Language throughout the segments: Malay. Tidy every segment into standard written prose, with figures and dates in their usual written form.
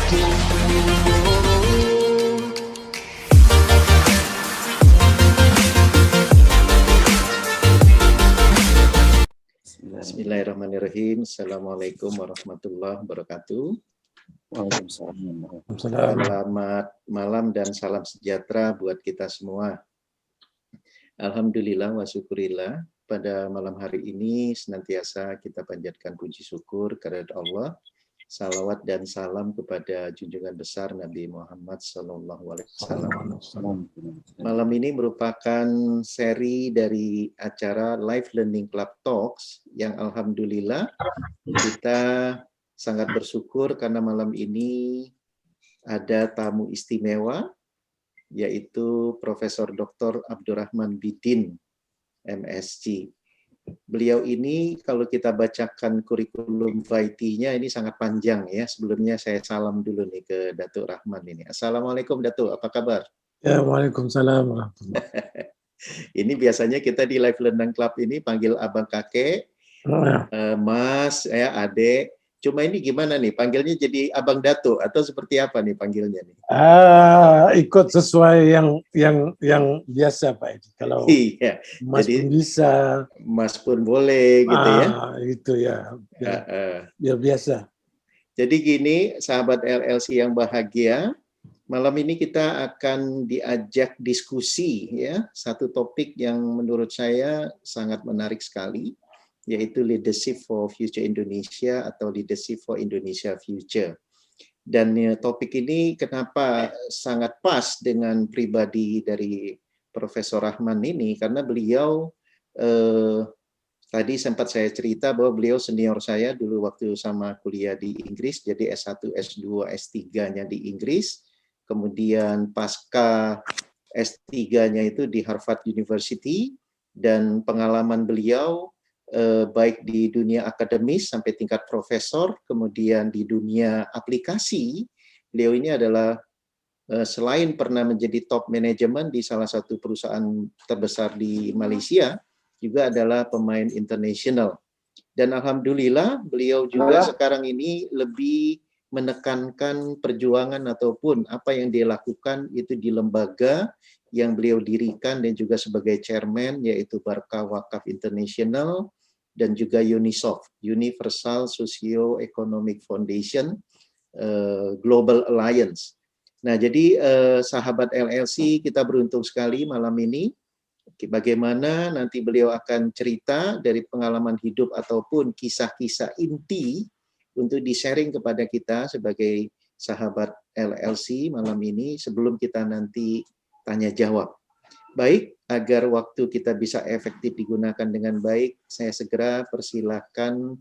Bismillahirrahmanirrahim. Assalamualaikum warahmatullahi wabarakatuh. Waalaikumsalam. Selamat malam dan salam sejahtera buat kita semua. Alhamdulillah wa syukurillah, pada malam hari ini senantiasa kita panjatkan puji syukur kepada Allah. Salawat dan salam kepada junjungan besar Nabi Muhammad SAW. Malam ini merupakan seri dari acara Live Learning Club Talks yang alhamdulillah kita sangat bersyukur karena malam ini ada tamu istimewa, yaitu Profesor Dr. Abdurrahman Bidin, MSc. Beliau ini kalau kita bacakan kurikulum vitae-nya ini sangat panjang ya. Sebelumnya saya salam dulu nih ke Datuk Rahman ini. Assalamualaikum Datuk, apa kabar? Ya, waalaikumsalam. Ini biasanya kita di Live Learning Club ini panggil abang kakek, mas, adek. Cuma ini gimana nih, panggilnya jadi abang Datuk atau seperti apa nih panggilnya nih? Ikut sesuai yang biasa Pak Edi. Kalau iya, Mas jadi pun bisa, Mas pun boleh gitu ya. Itu ya, biar biasa. Jadi gini, sahabat LLC yang bahagia, malam ini kita akan diajak diskusi ya, satu topik yang menurut saya sangat menarik sekali, yaitu Leadership for Future Indonesia atau Leadership for Indonesia Future. Dan topik ini kenapa sangat pas dengan pribadi dari Profesor Rahman ini, karena beliau tadi sempat saya cerita bahwa beliau senior saya dulu waktu sama kuliah di Inggris, jadi S1, S2, S3-nya di Inggris, kemudian pasca S3-nya itu di Harvard University, dan pengalaman beliau baik di dunia akademis sampai tingkat profesor, kemudian di dunia aplikasi, beliau ini adalah selain pernah menjadi top manajemen di salah satu perusahaan terbesar di Malaysia, juga adalah pemain internasional. Dan alhamdulillah beliau juga sekarang ini lebih menekankan perjuangan ataupun apa yang dia lakukan itu di lembaga yang beliau dirikan dan juga sebagai chairman, yaitu Barkah Wakaf International dan juga UNISOF, Universal Socio-Economic Foundation Global Alliance. Nah, jadi sahabat LLC, kita beruntung sekali malam ini bagaimana nanti beliau akan cerita dari pengalaman hidup ataupun kisah-kisah inti untuk di-sharing kepada kita sebagai sahabat LLC malam ini sebelum kita nanti tanya jawab. Baik, agar waktu kita bisa efektif digunakan dengan baik, saya segera persilahkan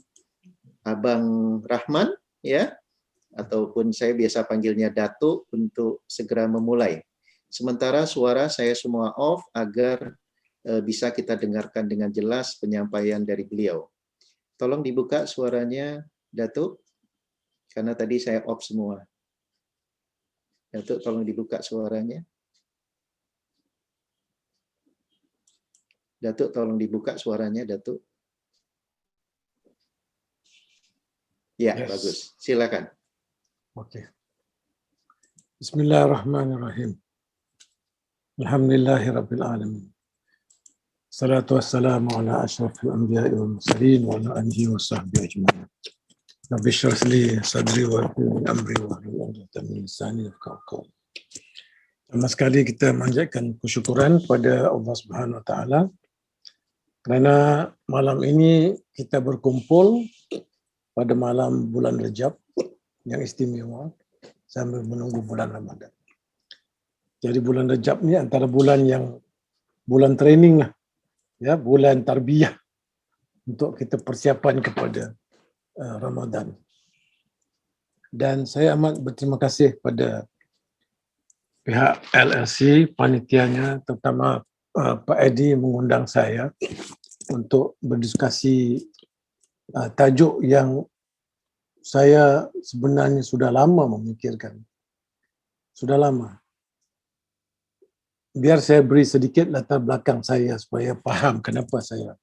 Abang Rahman ya, ataupun saya biasa panggilnya Datuk, untuk segera memulai. Sementara suara saya semua off agar bisa kita dengarkan dengan jelas penyampaian dari beliau. Tolong dibuka suaranya Datuk, karena tadi saya off semua. Datuk, tolong dibuka suaranya. Datuk, tolong dibuka suaranya, Datuk. Ya, yes. Bagus. Silakan. Oke. Bismillahirrahmanirrahim. Alhamdulillahirabbil alamin. Salatu wassalamu ala asyrafil anbiya'i wal mursalin wa ala alihi washabbihi ajma'in. Rabbi shrah li sadri wa yassir li amri wahlul 'uqdatam min lisani yafqahu qawli. Pertama sekali kita manjatkan kesyukuran kepada Allah Subhanahu wa taala kerana malam ini kita berkumpul pada malam bulan Rajab yang istimewa sambil menunggu bulan Ramadan. Jadi bulan Rajab ni antara bulan training lah, ya, bulan tarbiyah untuk kita persiapan kepada Ramadan. Dan saya amat berterima kasih pada pihak LLC, panitianya, terutama Pak Edi mengundang saya untuk berdiskusi tajuk yang saya sebenarnya sudah lama memikirkan. Sudah lama. Biar saya beri sedikit latar belakang saya supaya faham kenapa saya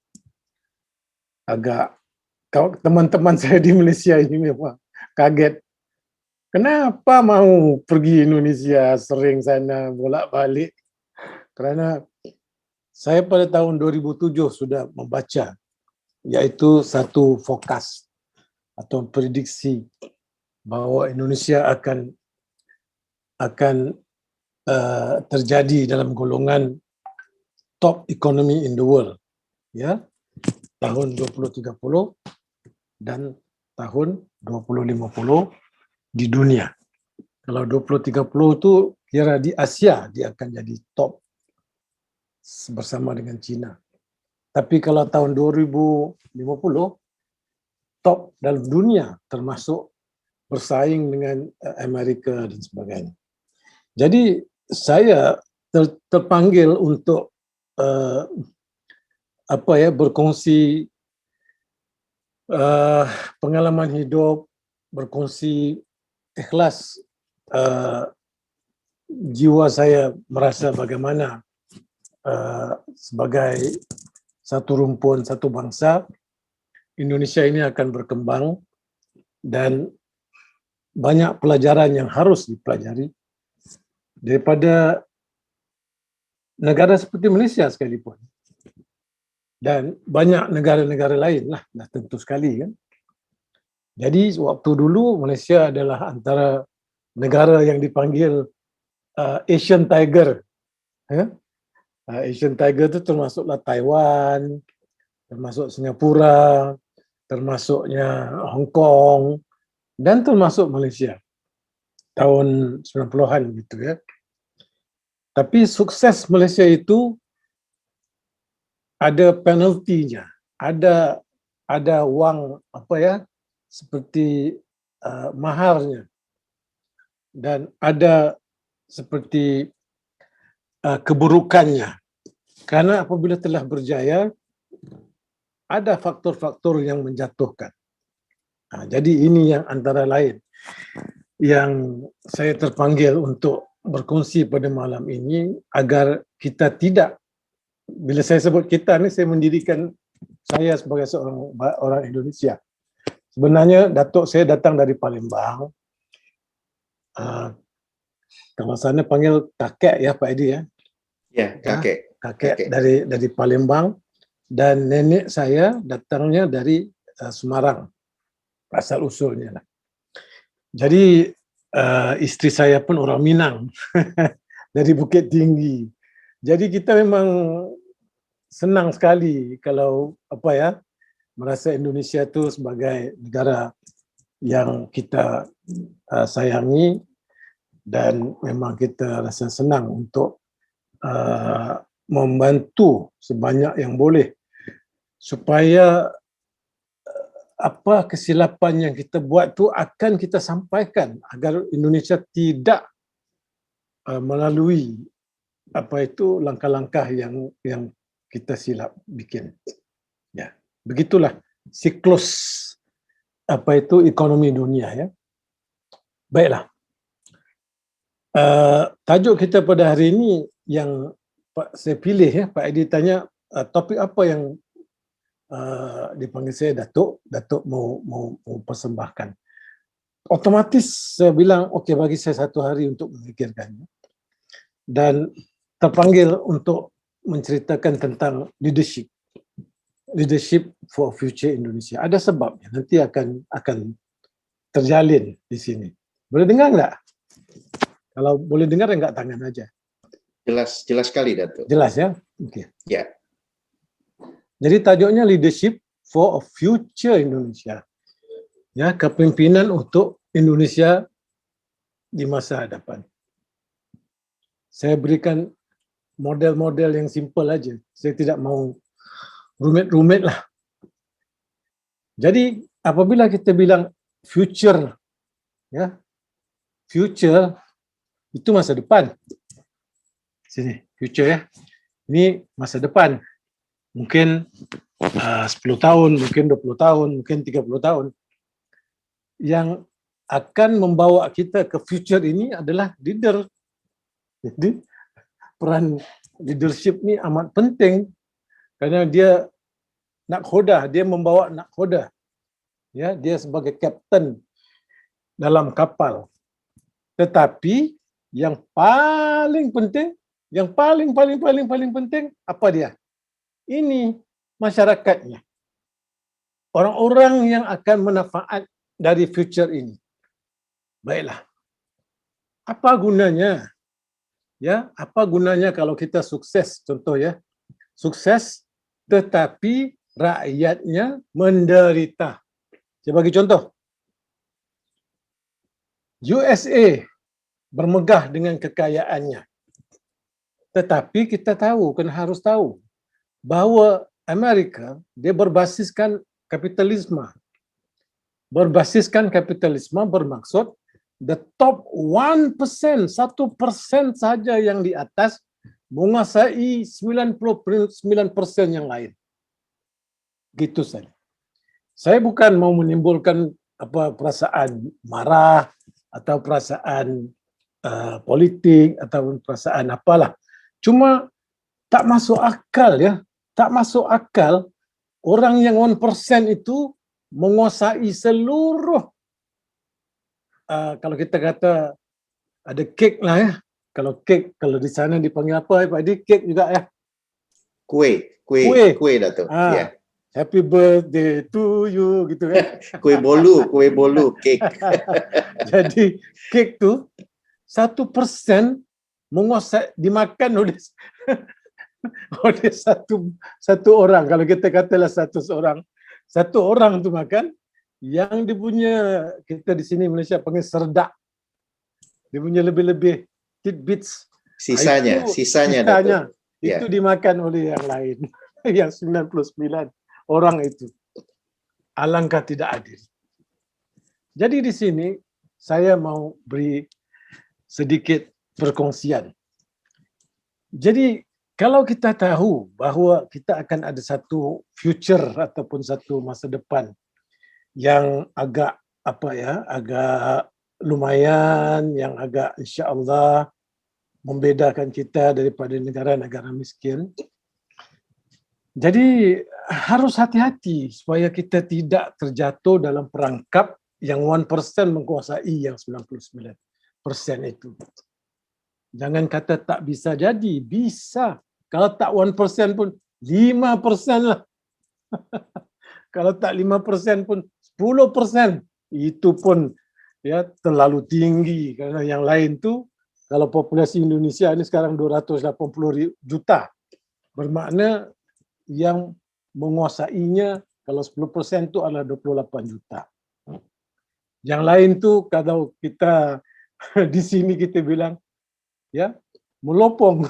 agak, teman-teman saya di Malaysia ini memang kaget Kenapa mau pergi Indonesia sering sana bolak-balik? Kerana saya pada tahun 2007 sudah membaca, iaitu satu fokus atau prediksi bahawa Indonesia akan terjadi dalam golongan top economy in the world, ya, tahun 2030 dan tahun 2050 di dunia. Kalau 2030 itu kira di Asia dia akan jadi top bersama dengan China. Tapi kalau tahun 2050 top dalam dunia termasuk bersaing dengan Amerika dan sebagainya. Jadi saya terpanggil untuk berkongsi pengalaman hidup, berkongsi ikhlas jiwa saya merasa bagaimana sebagai satu rumpun, satu bangsa, Indonesia ini akan berkembang dan banyak pelajaran yang harus dipelajari daripada negara seperti Malaysia sekalipun. Dan banyak negara-negara lain lah, tentu sekali kan. Jadi waktu dulu Malaysia adalah antara negara yang dipanggil Asian Tiger. Asian Tiger itu termasuklah Taiwan, termasuk Singapura, termasuknya Hong Kong, dan termasuk Malaysia. Tahun 90-an gitu ya. Tapi sukses Malaysia itu ada penaltinya, ada wang seperti maharnya, dan ada seperti keburukannya. Karena apabila telah berjaya, ada faktor-faktor yang menjatuhkan. Jadi ini yang antara lain yang saya terpanggil untuk berkongsi pada malam ini, agar kita tidak, bila saya sebut kita ni, saya mendirikan saya sebagai seorang orang Indonesia. Sebenarnya Datuk saya datang dari Palembang. Kalau sana panggil kakek ya Pak Edi ya. Ya, kakek. Kakek dari Palembang, dan nenek saya datangnya dari Semarang, asal usulnya lah. Jadi isteri saya pun orang Minang dari Bukit Tinggi. Jadi kita memang senang sekali kalau merasa Indonesia itu sebagai negara yang kita sayangi, dan memang kita rasa senang untuk membantu sebanyak yang boleh supaya apa kesilapan yang kita buat tu akan kita sampaikan agar Indonesia tidak melalui langkah-langkah yang kita silap bikin. Ya, begitulah siklus ekonomi dunia ya. Baiklah. Tajuk kita pada hari ini yang saya pilih ya, Pak Edi tanya topik apa yang dipanggil saya Datuk mau persembahkan. Otomatis saya bilang okey, bagi saya 1 hari untuk memikirkannya, dan terpanggil untuk menceritakan tentang leadership for future Indonesia. Ada sebabnya, nanti akan terjalin di sini. Boleh dengar enggak? Kalau boleh dengar, enggak tangan aja. Jelas sekali Datuk. Jelas ya? Okey. Ya. Jadi tajuknya leadership for a future Indonesia. Ya, kepemimpinan untuk Indonesia di masa hadapan. Saya berikan model-model yang simple aja. Saya tidak mau rumit-rumit lah. Jadi apabila kita bilang future, ya, future itu masa depan. Sini, future ya. Ini masa depan. Mungkin 10 tahun, mungkin 20 tahun, mungkin 30 tahun. Yang akan membawa kita ke future ini adalah leader. Jadi peran leadership ni amat penting kerana dia nakhoda, dia membawa nakhoda. Ya, dia sebagai kapten dalam kapal. Tetapi yang paling penting, yang paling penting apa dia? Ini masyarakatnya. Orang-orang yang akan manfaat dari future ini. Baiklah. Apa gunanya? Ya, apa gunanya kalau kita sukses? Contoh ya. Sukses tetapi rakyatnya menderita. Saya bagi contoh. USA bermegah dengan kekayaannya. Tetapi kita tahu, kan harus tahu bahawa Amerika dia berbasiskan kapitalisme. Berbasiskan kapitalisme bermaksud the top 1%, 1% saja yang di atas menguasai 99% yang lain. Gitu saja. Saya bukan mau menimbulkan perasaan marah atau perasaan politik atau perasaan apalah. Cuma tak masuk akal ya. Tak masuk akal orang yang 1% itu menguasai seluruh kalau kita kata ada kek lah ya. Kalau kek, kalau di sana dipanggil apa Pak Adi? Kek juga ya. Kue Datuk. Ya. Happy birthday to you gitu kan. kue bolu, kek. Jadi kek tu 1% menguasai dimakan oleh satu orang. Kalau kita katalah satu orang tu makan, yang dia punya, kita di sini Malaysia panggil serdak. Dia punya lebih-lebih tidbits. Sisanya itu dimakan oleh yang lain. Yang 99 orang itu. Alangkah tidak adil. Jadi di sini saya mau beri sedikit perkongsian. Jadi kalau kita tahu bahawa kita akan ada satu future ataupun satu masa depan yang agak agak lumayan, yang agak insya-Allah membedakan kita daripada negara-negara miskin. Jadi harus hati-hati supaya kita tidak terjatuh dalam perangkap yang 1% menguasai yang 99% itu. Jangan kata tak bisa jadi, bisa. Kalau tak 1% pun 5% lah. Kalau tak 5% pun 10%. Itu pun ya terlalu tinggi karena yang lain tu kalau populasi Indonesia ini sekarang 280 juta. Bermakna yang menguasainya kalau 10% itu adalah 28 juta. Yang lain tu kalau kita di sini kita bilang ya melopong.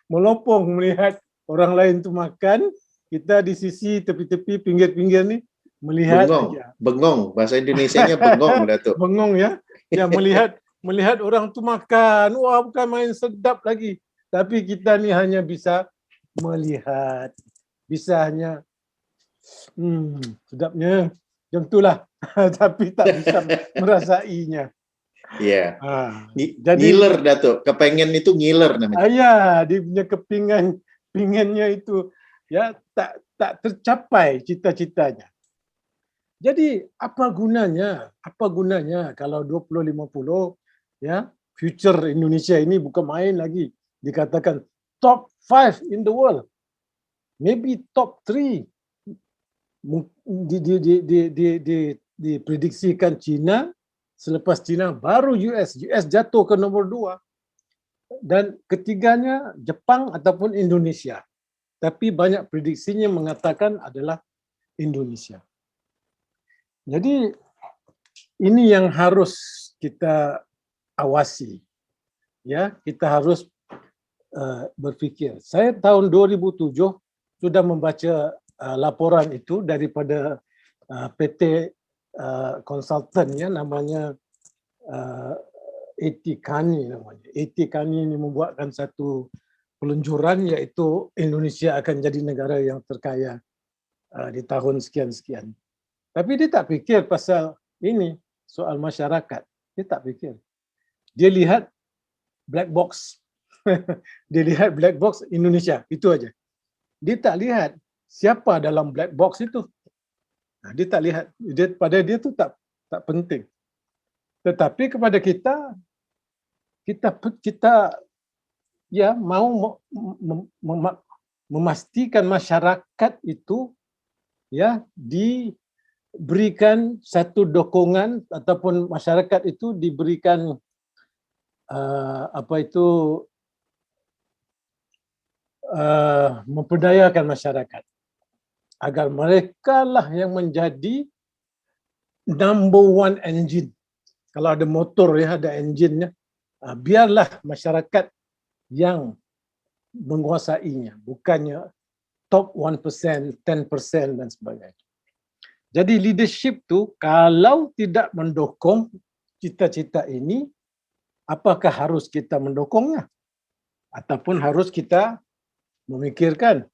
Melopong melihat orang lain tu makan, kita di sisi tepi-tepi pinggir-pinggir ni melihat bengong. Bahasa Indonesianya bengong Datuk. Bengong ya. Ya melihat orang tu makan, wah bukan main sedap lagi. Tapi kita ni hanya bisa melihat, bisa hanya sedapnya macam itulah. Tapi tak bisa merasainya. Ya. Ngiler Datuk, kepengen itu ngiler namanya. Ya, dia punya pinginnya itu ya tak tercapai cita-citanya. Jadi apa gunanya? Apa gunanya kalau 2050 ya, future Indonesia ini bukan main lagi. Dikatakan top 5 in the world. Maybe top 3. Diprediksikan China, selepas China baru US. US jatuh ke nombor 2. Dan ketiganya Jepang ataupun Indonesia. Tapi banyak prediksinya mengatakan adalah Indonesia. Jadi ini yang harus kita awasi. Ya, kita harus berfikir. Saya tahun 2007 sudah membaca laporan itu daripada PT konsultannya namanya A.T. Kearney namanya. A.T. Kearney ini membuatkan satu peluncuran iaitu Indonesia akan jadi negara yang terkaya di tahun sekian-sekian. Tapi dia tak fikir pasal ini, soal masyarakat. Dia tak fikir. Dia lihat black box. Dia lihat black box Indonesia, itu aja. Dia tak lihat siapa dalam black box itu. Dia tak lihat. Pada dia tu tak penting. Tetapi kepada kita ya mau memastikan masyarakat itu ya diberikan satu dokongan ataupun masyarakat itu diberikan memperdayakan masyarakat agar mereka lah yang menjadi number one engine. Kalau ada motor ya, ada engine-nya, biarlah masyarakat yang menguasainya, bukannya top 1%, 10% dan sebagainya. Jadi leadership tu kalau tidak mendukung cita-cita ini, apakah harus kita mendukungnya? Ataupun harus kita memikirkan,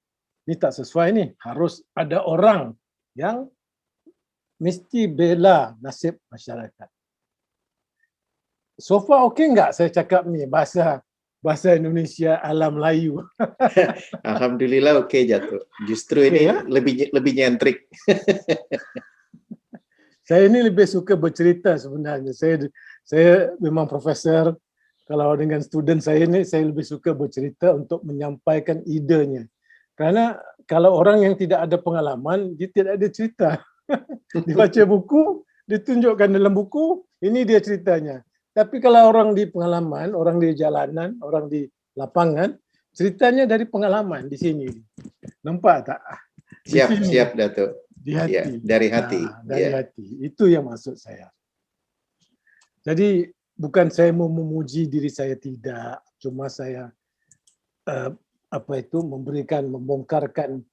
ini tak sesuai ni, harus ada orang yang mesti bela nasib masyarakat. So far okey enggak saya cakap ni bahasa Indonesia ala Melayu? Alhamdulillah okey Datuk. Justru ini ya? lebih nyentrik. Saya ini lebih suka bercerita sebenarnya. Saya memang profesor. Kalau dengan student saya ni, saya lebih suka bercerita untuk menyampaikan idenya. Kerana kalau orang yang tidak ada pengalaman, dia tidak ada cerita. Dia baca buku, ditunjukkan dalam buku, ini dia ceritanya. Tapi kalau orang di pengalaman, orang di jalanan, orang di lapangan, ceritanya dari pengalaman di sini. Nampak tak? Siap Datuk. Di hati. Ya, dari hati. Dari hati. Itu yang maksud saya. Jadi bukan saya mau memuji diri saya, tidak. Cuma saya membongkarkan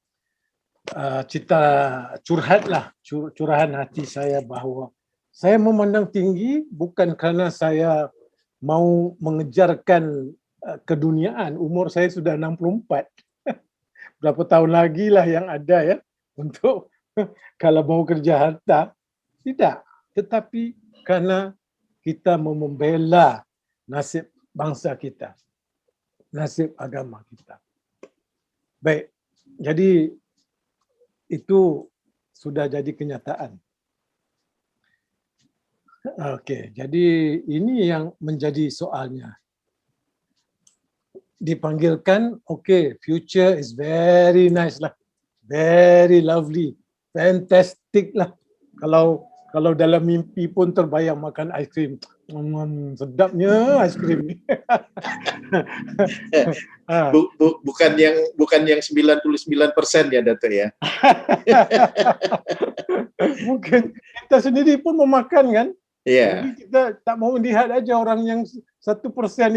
curahan hati saya bahawa saya memandang tinggi bukan kerana saya mau mengejarkan keduniaan. Umur saya sudah 64. Berapa tahun lagi lah yang ada ya untuk kalau mau kerja harta. Tidak. Tetapi kerana kita mau membela nasib bangsa kita, nasib agama kita. Baik. Jadi itu sudah jadi kenyataan. Okey, jadi ini yang menjadi soalnya. Dipanggilkan, okey, future is very nice lah. Very lovely. Fantastic lah. Kalau dalam mimpi pun terbayang makan aiskrim. Sedapnya aiskrim ni. Bukan yang 99% ya Datuk ya. Mungkin kita sendiri pun memakan kan. Yeah. Jadi kita tak mau lihat aja orang yang 1%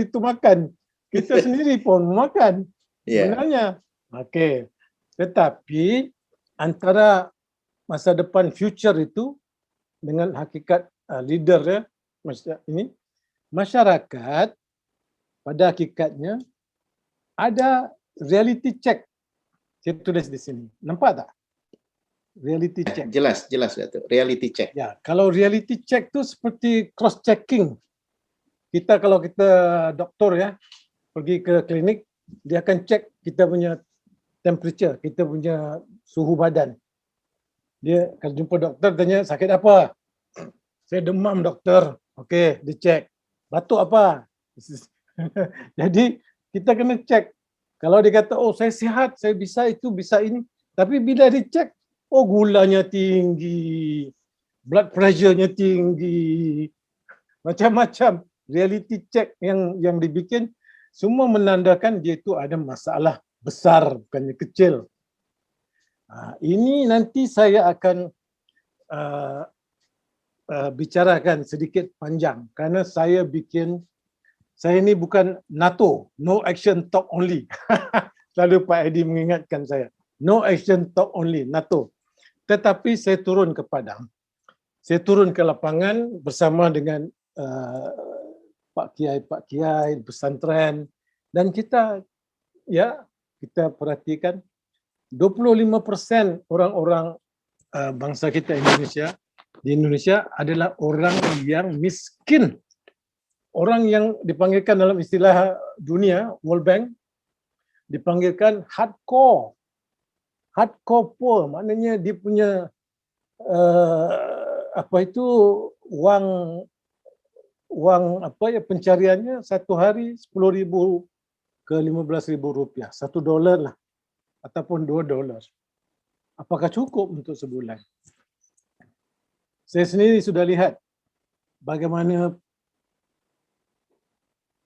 itu makan. Kita sendiri pun makan. Sebenarnya. Okey. Tetapi antara masa depan future itu dengan hakikat leader ya, masyarakat pada hakikatnya ada reality check. Saya tulis di sini. Nampak tak? Reality check. Jelas Datuk. Reality check. Ya, kalau reality check tu seperti cross checking. Kalau kita doktor ya, pergi ke klinik, dia akan cek kita punya temperature, kita punya suhu badan. Dia kalau jumpa doktor tanya sakit apa? Saya demam doktor. Okey, dia cek. Batuk apa? Jadi kita kena cek. Kalau dia kata, oh saya sihat, saya bisa itu, bisa ini. Tapi bila dicek, oh gulanya tinggi, blood pressure-nya tinggi, macam-macam. Reality check yang dibikin, semua menandakan dia itu ada masalah besar, bukannya kecil. Ini nanti saya akan bicarakan sedikit panjang kerana saya ini bukan NATO, no action talk only. Selalu Pak Edi mengingatkan saya, no action talk only, NATO. Tetapi saya turun ke Padang. Saya turun ke lapangan bersama dengan Pak Kiai, pesantren, dan kita perhatikan 25% orang-orang bangsa kita di Indonesia adalah orang yang miskin. Orang yang dipanggilkan dalam istilah dunia, World Bank, dipanggilkan hardcore. Hardcore poor, maknanya dia punya wang wang apa ya pencariannya satu hari 10.000 ke 15.000 rupiah, $1 lah ataupun $2. Apakah cukup untuk sebulan? Saya sendiri sudah lihat bagaimana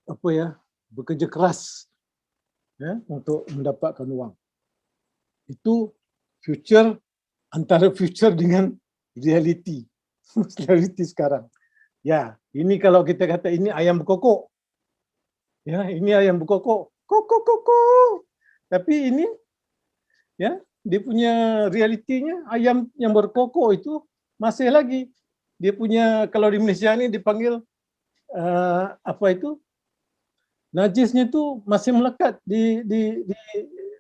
apa ya bekerja keras ya untuk mendapatkan wang. Itu future antara future dengan reality. Reality sekarang. Ya, ini kalau kita kata ini ayam berkokok. Ya, ini ayam berkokok. Koko koko. Tapi ini ya, dia punya realitinya ayam yang berkokok itu masih lagi. Dia punya kalau di Malaysia ini dipanggil apa itu? Najisnya itu masih melekat di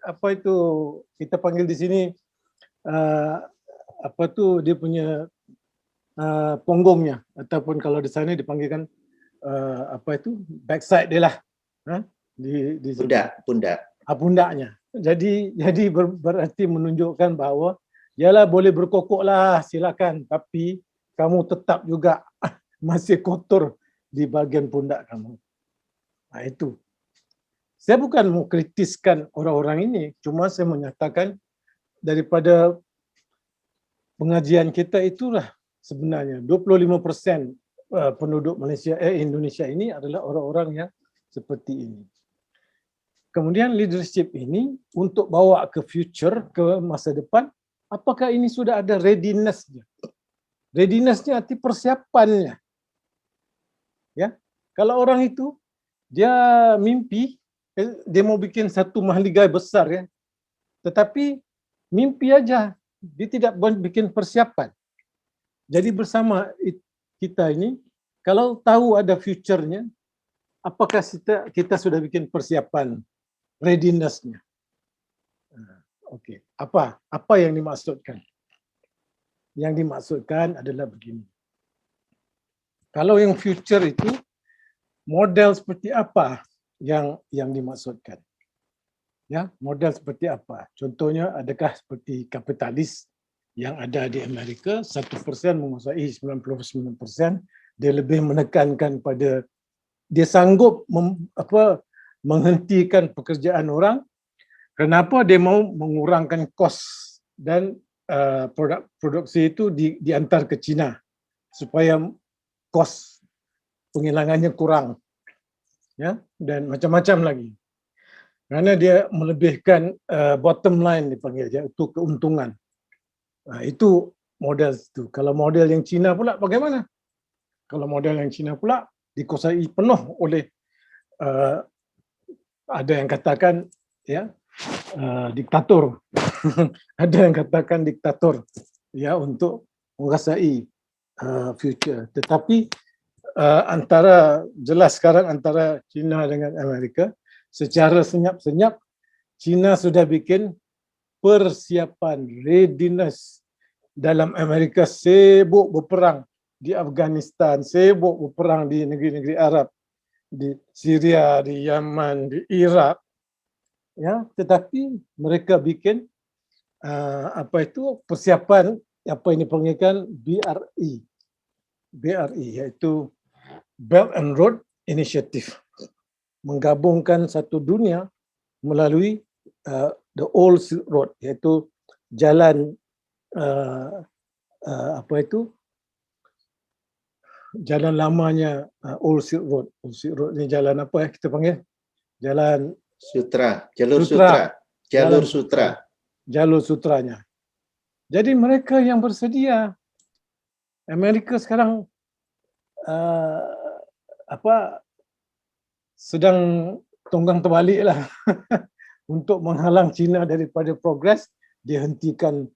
apa itu kita panggil di sini apa tu dia punya ponggongnya ataupun kalau di sana dipanggilkan apa itu backside dia lah di pundak. Pundaknya. Jadi berarti menunjukkan bahawa yalah boleh berkokok lah silakan tapi kamu tetap juga masih kotor di bahagian pundak kamu. Nah, itu. Saya bukan mau kritiskan orang-orang ini, cuma saya menyatakan daripada pengajian kita itulah sebenarnya 25% penduduk Indonesia ini adalah orang-orang yang seperti ini. Kemudian leadership ini untuk bawa ke future, ke masa depan, apakah ini sudah ada readiness-nya? Readiness-nya arti persiapannya. Ya, kalau orang itu dia mimpi, dia mau bikin satu mahligai besar ya, tetapi mimpi aja, dia tidak bikin persiapan. Jadi bersama kita ini, kalau tahu ada future-nya, apakah kita sudah bikin persiapan readiness-nya? Okey, apa yang dimaksudkan? Yang dimaksudkan adalah begini. Kalau yang future itu model seperti apa yang dimaksudkan? Ya, model seperti apa? Contohnya adakah seperti kapitalis yang ada di Amerika 1% menguasai 99%, dia lebih menekankan pada dia sanggup menghentikan pekerjaan orang. Kenapa dia mau mengurangkan kos dan produksi itu diantar ke China supaya kos penghilangannya kurang, ya, dan macam-macam lagi. Kerana dia melebihkan bottom line dipanggil, iaitu keuntungan. Itu model itu. Kalau model yang China pula bagaimana? Kalau model yang China pula dikuasai penuh oleh ada yang katakan ya diktator. Ada yang katakan diktator ya untuk menguasai future. Tetapi antara jelas sekarang antara China dengan Amerika secara senyap-senyap China sudah bikin persiapan readiness. Dalam Amerika sibuk berperang di Afghanistan, sibuk berperang di negeri-negeri Arab, di Syria, di Yaman, di Iraq. Ya, tetapi mereka bikin apa itu persiapan apa yang dipanggilkan BRI, iaitu Belt and Road Initiative, menggabungkan satu dunia melalui the Old Silk Road, iaitu jalan apa itu jalan lamanya Old Silk Road. Old Silk Road ni jalan apa ya kita panggil? Jalan Sutra, jalur sutra. Jalur sutra. Jalur sutranya. Jadi mereka yang bersedia. Amerika sekarang sedang tunggang terbalik lah untuk menghalang China daripada progres. Dihentikan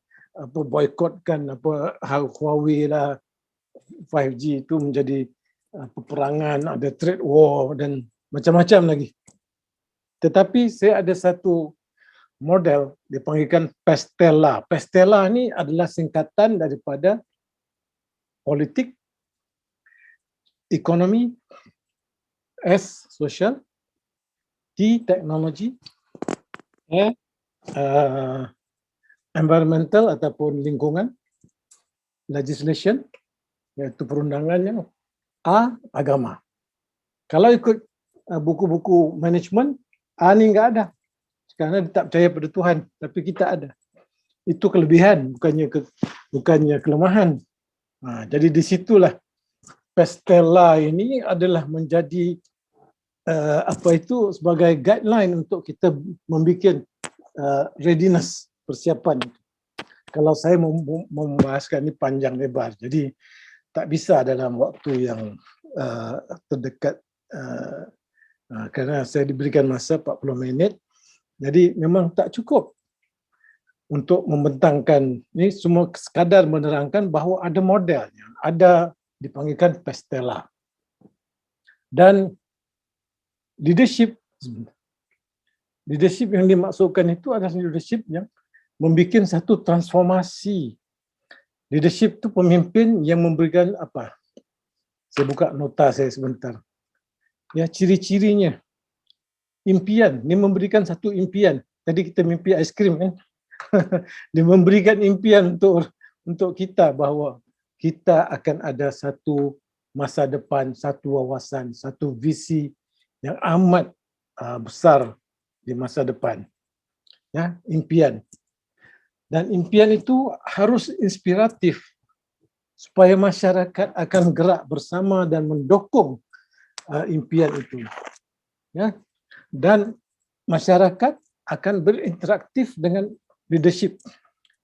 boikotkan Huawei lah, 5G itu menjadi peperangan, ada trade war dan macam-macam lagi. Tetapi saya ada satu model dipanggilkan Pestella. Pestella ni adalah singkatan daripada politik, ekonomi, S social, T teknologi, environmental ataupun lingkungan, legislation iaitu perundangannya, agama. Kalau ikut buku-buku management, ni enggak ada. Kerana dia tak percaya pada Tuhan, tapi kita ada. Itu kelebihan, bukannya kelemahan. Jadi di situlah Pestella ini adalah menjadi sebagai guideline untuk kita membuat readiness, persiapan. Kalau saya membahaskan ini panjang lebar, jadi tak bisa dalam waktu yang terdekat, kerana saya diberikan masa 40 minit, jadi memang tak cukup untuk membentangkan ini, semua sekadar menerangkan bahawa ada modelnya, ada dipanggilkan Pestella. Dan leadership yang dimaksudkan itu adalah leadership yang membuat satu transformasi. Leadership itu pemimpin yang memberikan apa? Saya buka nota saya sebentar. Ya, ciri-cirinya. Impian, dia memberikan satu impian. Tadi kita mimpi ais krim kan? Dia memberikan impian untuk kita bahawa kita akan ada satu masa depan, satu wawasan, satu visi yang amat besar di masa depan. Ya, impian. Dan impian itu harus inspiratif supaya masyarakat akan gerak bersama dan mendukung impian itu. Ya. Dan masyarakat akan berinteraktif dengan leadership.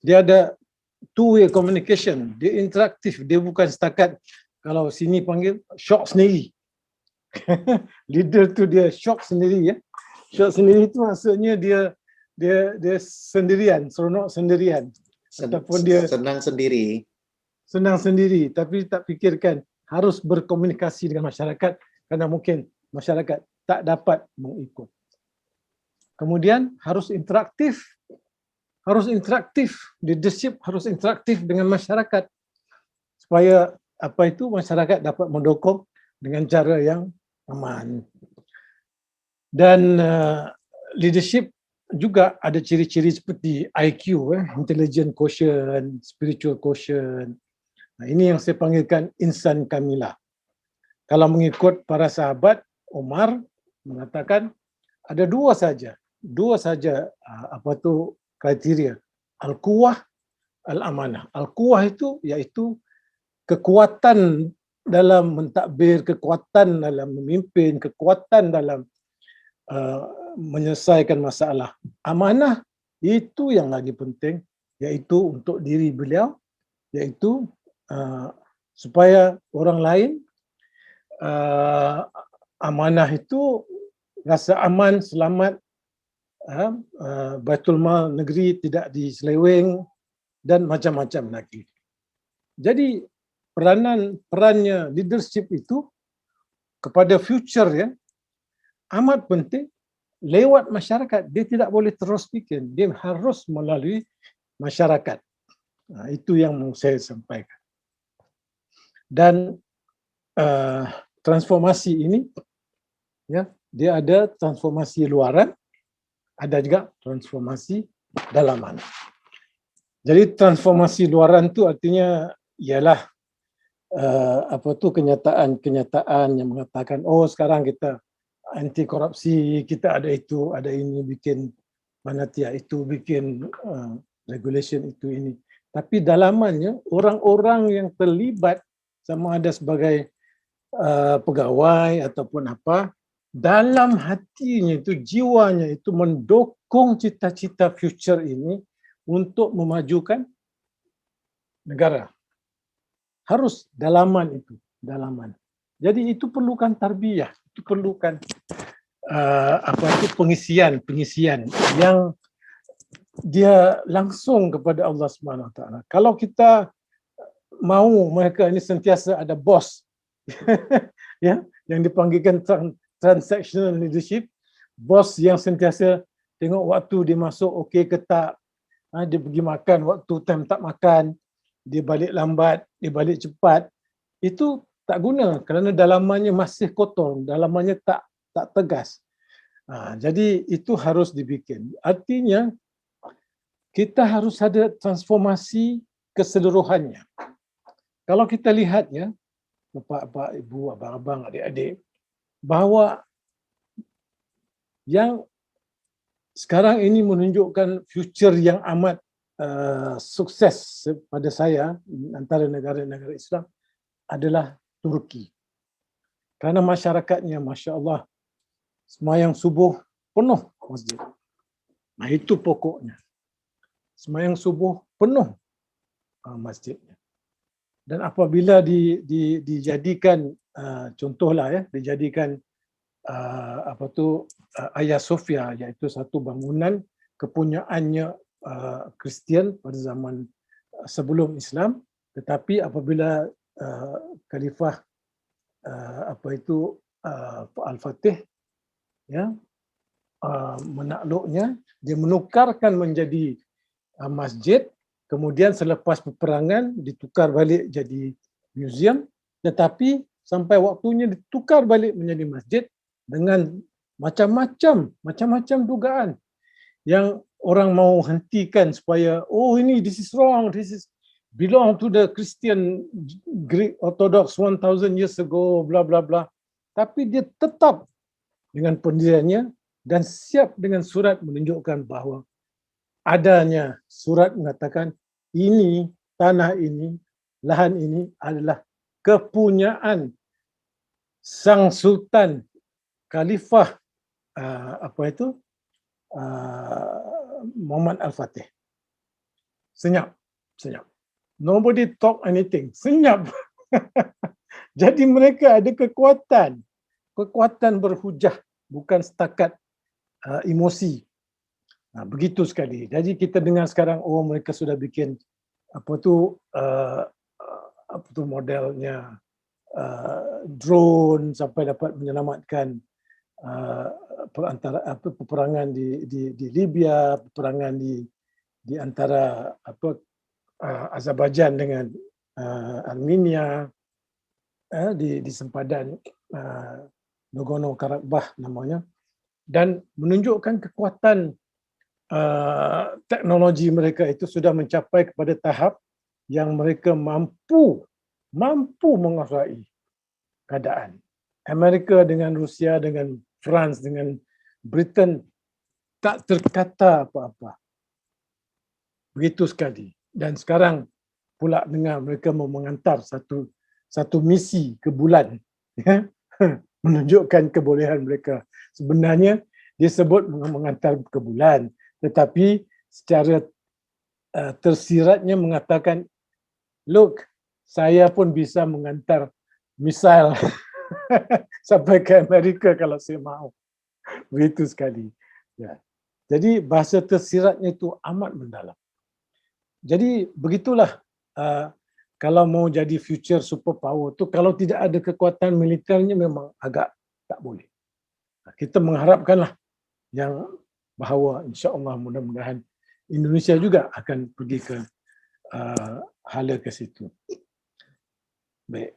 Dia ada two-way communication, dia interaktif, dia bukan setakat kalau sini panggil shock sendiri. Leader tu dia shock sendiri ya. Shock sendiri itu maksudnya dia sendirian, seronok sendirian. Ataupun dia senang sendiri, tapi tak fikirkan harus berkomunikasi dengan masyarakat kerana mungkin masyarakat tak dapat mengikut. Kemudian harus interaktif, leadership harus interaktif dengan masyarakat supaya masyarakat dapat mendukung dengan cara yang aman. Dan leadership juga ada ciri-ciri seperti IQ, intelligent quotient, spiritual quotient. Ini yang saya panggilkan insan kamilah. Kalau mengikut para sahabat, Umar mengatakan ada dua saja kriteria, al-quwah, al-amanah. Al-quwah itu iaitu kekuatan dalam mentadbir, kekuatan dalam memimpin, kekuatan dalam menyelesaikan masalah. Amanah itu yang lagi penting, iaitu untuk diri beliau, iaitu supaya orang lain amanah itu rasa aman, selamat, Baitul Mal negeri tidak diseleweng dan macam-macam lagi. Jadi perannya leadership itu kepada future ya amat penting lewat masyarakat. Dia tidak boleh terus bikin, dia harus melalui masyarakat. Itu yang mau saya sampaikan. Dan transformasi ini ya, dia ada transformasi luaran, ada juga transformasi dalaman. Jadi transformasi luaran itu artinya ialah kenyataan yang mengatakan sekarang kita anti korupsi, kita ada itu, ada ini, bikin panitia itu, bikin regulation itu ini. Tapi dalamannya orang-orang yang terlibat sama ada sebagai pegawai ataupun apa, dalam hatinya itu, jiwanya itu mendukung cita-cita future ini untuk memajukan negara. Harus dalaman itu, dalaman. Jadi itu perlukan tarbiyah, itu perlukan pengisian yang dia langsung kepada Allah Subhanahu Wa Taala. Kalau kita mau mereka ini sentiasa ada bos, ya, yang dipanggilkan transactional leadership, bos yang sentiasa tengok waktu dia masuk okey ke tak, dia pergi makan waktu time tak makan, dia balik lambat, dia balik cepat, itu tak guna kerana dalamannya masih kotor, dalamannya tak tegas. Jadi itu harus dibikin. Artinya kita harus ada transformasi keseluruhannya. Kalau kita lihat ya, bapak-bapak, ibu, abang-abang, adik-adik, bahawa yang sekarang ini menunjukkan future yang amat sukses pada saya antara negara-negara Islam adalah Turki. Kerana masyarakatnya, Masya Allah, sembahyang subuh penuh masjid. Nah, itu pokoknya. Sembahyang subuh penuh masjidnya. Dan apabila dijadikan contohlah ya, dijadikan Hagia Sophia, iaitu satu bangunan kepunyaannya Kristian pada zaman sebelum Islam, tetapi apabila Khalifah Al-Fatih ya menakluknya, dia menukarkan menjadi masjid, kemudian selepas peperangan ditukar balik jadi museum, tetapi sampai waktunya ditukar balik menjadi masjid dengan macam-macam dugaan yang orang mau hentikan supaya ini this is wrong, this is belong to the Christian Greek Orthodox 1000 years ago, bla bla bla. Tapi dia tetap dengan pendiriannya dan siap dengan surat menunjukkan bahawa adanya surat mengatakan ini, tanah ini, lahan ini adalah kepunyaan Sang Sultan Khalifah Muhammad Al-Fatih. Senyap. Nobody talk anything. Senyap. Jadi mereka ada kekuatan berhujah, bukan setakat emosi. Nah, begitu sekali. Jadi kita dengar sekarang, mereka sudah bikin modelnya drone sampai dapat menyelamatkan peperangan di Libya, peperangan di antara Azerbaijan dengan Armenia, di sempadan Nagorno-Karabakh namanya, dan menunjukkan kekuatan teknologi mereka itu sudah mencapai kepada tahap yang mereka mampu menguasai keadaan. Amerika dengan Rusia, dengan France, dengan Britain tak terkata apa-apa. Begitu sekali. Dan sekarang pula dengar mereka mau mengantar satu misi ke bulan, ya? Menunjukkan kebolehan mereka. Sebenarnya dia sebut mengantar ke bulan, tetapi secara tersiratnya mengatakan, look, saya pun bisa mengantar misil sampai ke Amerika kalau saya mahu. Begitu sekali. Ya. Jadi bahasa tersiratnya itu amat mendalam. Jadi begitulah kalau mau jadi future superpower tu, kalau tidak ada kekuatan militernya memang agak tak boleh. Kita mengharapkanlah yang bahawa insya-Allah mudah-mudahan Indonesia juga akan pergi ke hala ke situ. Baik.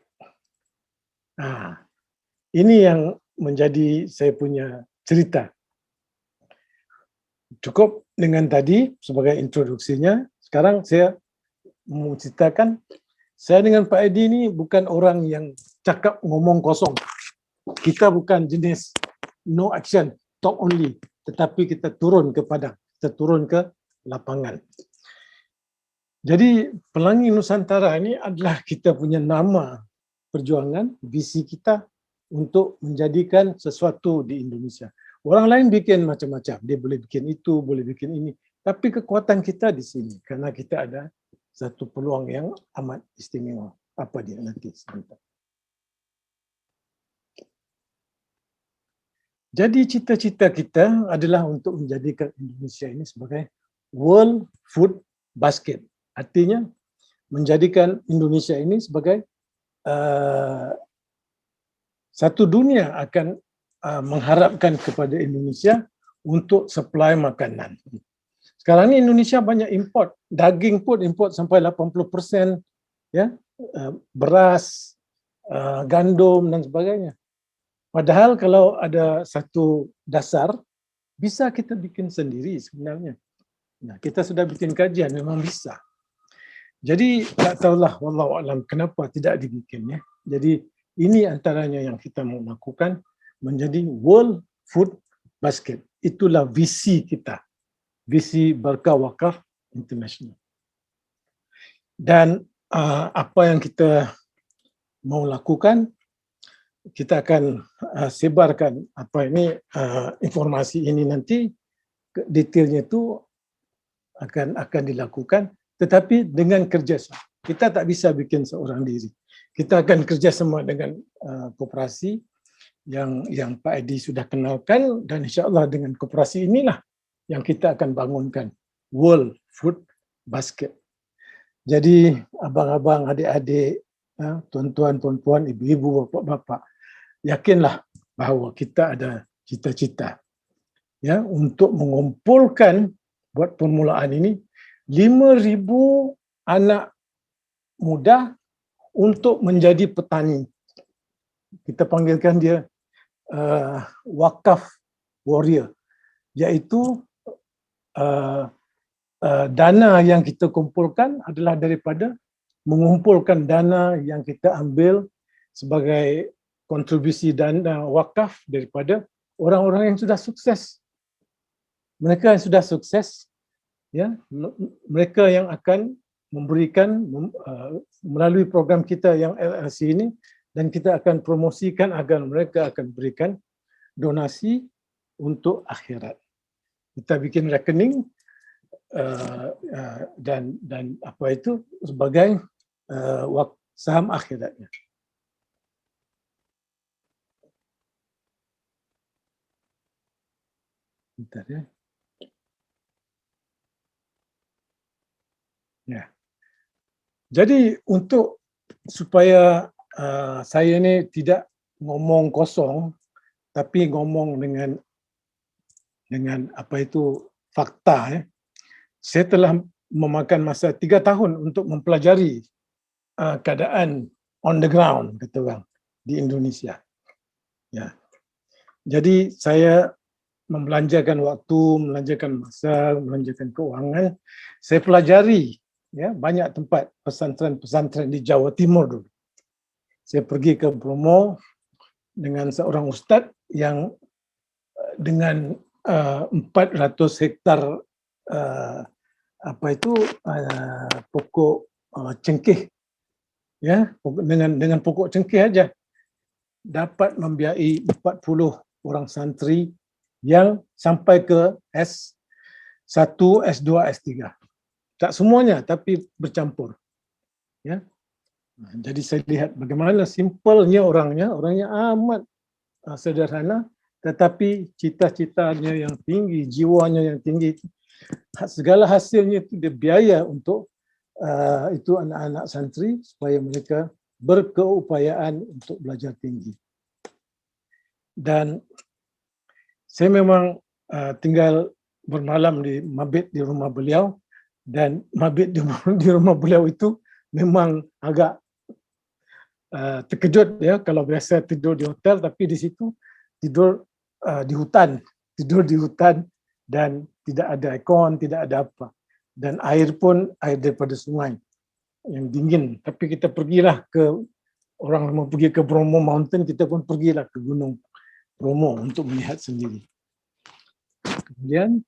Ini yang menjadi saya punya cerita. Cukup dengan tadi sebagai introduksinya. Sekarang saya mau ceritakan, saya dengan Pak Edi ini bukan orang yang cakap ngomong kosong. Kita bukan jenis no action, talk only. Tetapi kita turun ke padang, kita turun ke lapangan. Jadi Pelangi Nusantara ini adalah kita punya nama perjuangan, visi kita untuk menjadikan sesuatu di Indonesia. Orang lain bikin macam-macam, dia boleh bikin itu, boleh bikin ini. Tapi kekuatan kita di sini, karena kita ada satu peluang yang amat istimewa. Apa dia nanti sebentar. Jadi cita-cita kita adalah untuk menjadikan Indonesia ini sebagai World Food Basket. Artinya menjadikan Indonesia ini sebagai satu dunia akan mengharapkan kepada Indonesia untuk supply makanan. Sekarang ni Indonesia banyak import, daging pun import sampai 80%, ya, beras, gandum dan sebagainya. Padahal kalau ada satu dasar, bisa kita bikin sendiri sebenarnya. Nah, kita sudah bikin kajian, memang bisa. Jadi tak tahulah wallahu alam kenapa tidak dibikin ya. Jadi ini antaranya yang kita mau lakukan menjadi World Food Basket. Itulah visi kita. Visi Barakah Wakaf International. Dan apa yang kita mau lakukan, kita akan sebarkan apa ini informasi ini nanti, detailnya itu akan dilakukan, tetapi dengan kerjasama. Kita tak bisa bikin seorang diri. Kita akan kerjasama dengan koperasi yang Pak Edi sudah kenalkan, dan insya-Allah dengan koperasi inilah yang kita akan bangunkan World Food Basket. Jadi abang-abang, adik-adik, tuan-tuan, puan-puan, ibu-ibu, bapak-bapak, yakinlah bahawa kita ada cita-cita ya untuk mengumpulkan buat permulaan ini 5,000 anak muda untuk menjadi petani. Kita panggilkan dia wakaf warrior, iaitu dana yang kita kumpulkan adalah daripada mengumpulkan dana yang kita ambil sebagai kontribusi dana wakaf daripada orang-orang yang sudah sukses. Mereka yang sudah sukses, ya, mereka yang akan memberikan melalui program kita yang LLC ini, dan kita akan promosikan agar mereka akan berikan donasi untuk akhirat. Kita bikin rekening dan apa itu sebagai saham akhiratnya. Bentar ya. Ya. Jadi untuk supaya saya ini tidak ngomong kosong, tapi ngomong dengan apa itu fakta, ya. Saya telah memakan masa 3 tahun untuk mempelajari keadaan on the ground, kata orang, di Indonesia. Ya. Jadi saya membelanjakan waktu, membelanjakan masa, membelanjakan keuangan. Saya pelajari ya banyak tempat pesantren-pesantren di Jawa Timur dulu. Saya pergi ke Bromo dengan seorang ustaz yang dengan 400 hektar apa itu pokok cengkeh, ya, dengan pokok cengkeh aja dapat membiayai 40 orang santri yang sampai ke S1, S2, S3. Tak semuanya, tapi bercampur. Ya. Jadi saya lihat bagaimana simpelnya orangnya amat sederhana, tetapi cita-citanya yang tinggi, jiwanya yang tinggi. Segala hasilnya itu dia biaya untuk itu anak-anak santri supaya mereka berkeupayaan untuk belajar tinggi. Dan saya memang tinggal bermalam di mabit di rumah beliau, dan mabit di rumah beliau itu memang agak terkejut ya, kalau biasa tidur di hotel, tapi di situ tidur di hutan, dan tidak ada aircon, tidak ada apa, dan air pun air daripada sungai yang dingin. Tapi kita pergilah orang mau pergi ke Bromo Mountain, kita pun pergilah ke Gunung Bromo untuk melihat sendiri. Kemudian,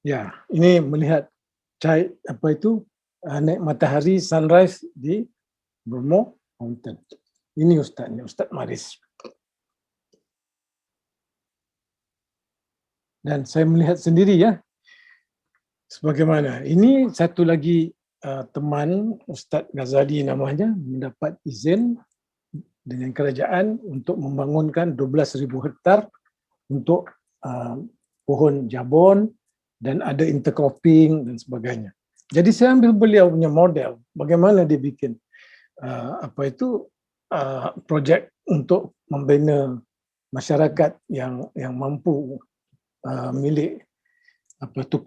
ya, ini melihat naik matahari sunrise di Bromo Mountain. Ini ustaznya, Ustaz Maris. Dan saya melihat sendiri ya, sebagaimana ini satu lagi teman Ustaz Ghazali namanya mendapat izin dengan kerajaan untuk membangunkan 12,000 hektar untuk pohon jabon, dan ada intercropping dan sebagainya. Jadi saya ambil beliau punya model, bagaimana dia bikin projek untuk membina masyarakat yang mampu milik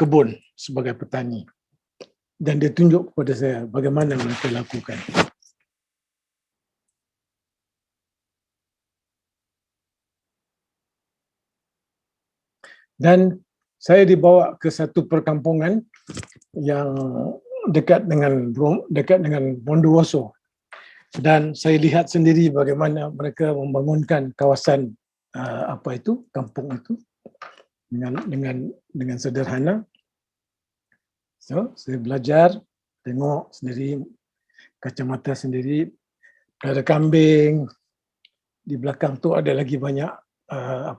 kebun sebagai petani. Dan dia tunjuk kepada saya bagaimana mereka lakukan. Dan saya dibawa ke satu perkampungan yang dekat dengan Bondowoso, dan saya lihat sendiri bagaimana mereka membangunkan kawasan kampung itu dengan sederhana. So, saya belajar, tengok sendiri, kacamata sendiri, ada kambing, di belakang tu ada lagi banyak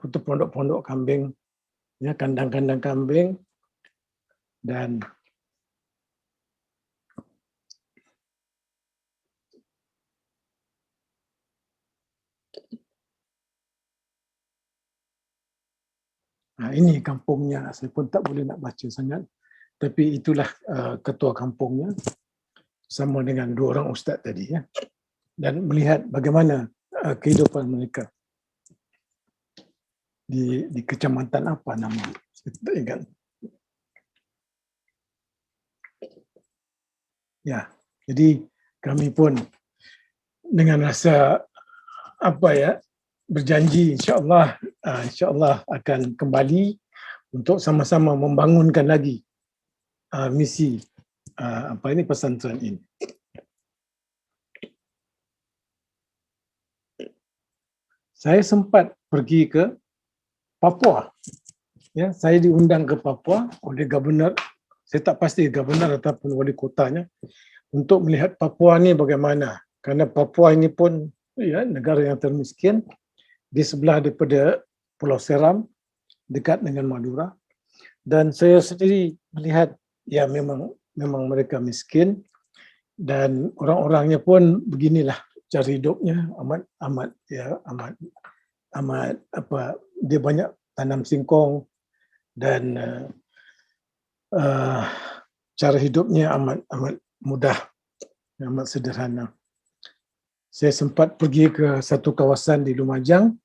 pondok-pondok kambing, ya, kandang-kandang kambing, dan ini kampungnya. Saya pun tak boleh nak baca sangat, tapi itulah ketua kampungnya sama dengan dua orang ustaz tadi, ya, dan melihat bagaimana kehidupan mereka di kecamatan apa nama, saya tak ingat. Ya, jadi kami pun dengan rasa berjanji insya-Allah akan kembali untuk sama-sama membangunkan lagi misi pesantren ini. Saya sempat pergi ke Papua. Ya, saya diundang ke Papua oleh Governor, saya tak pasti Governor ataupun wali kotanya, untuk melihat Papua ni bagaimana. Kerana Papua ini pun, ya, negara yang termiskin di sebelah daripada Pulau Seram, dekat dengan Madura. Dan saya sendiri melihat, ya, memang mereka miskin, dan orang-orangnya pun beginilah cara hidupnya, amat dia banyak tanam singkong, dan cara hidupnya amat mudah, amat sederhana. Saya sempat pergi ke satu kawasan di Lumajang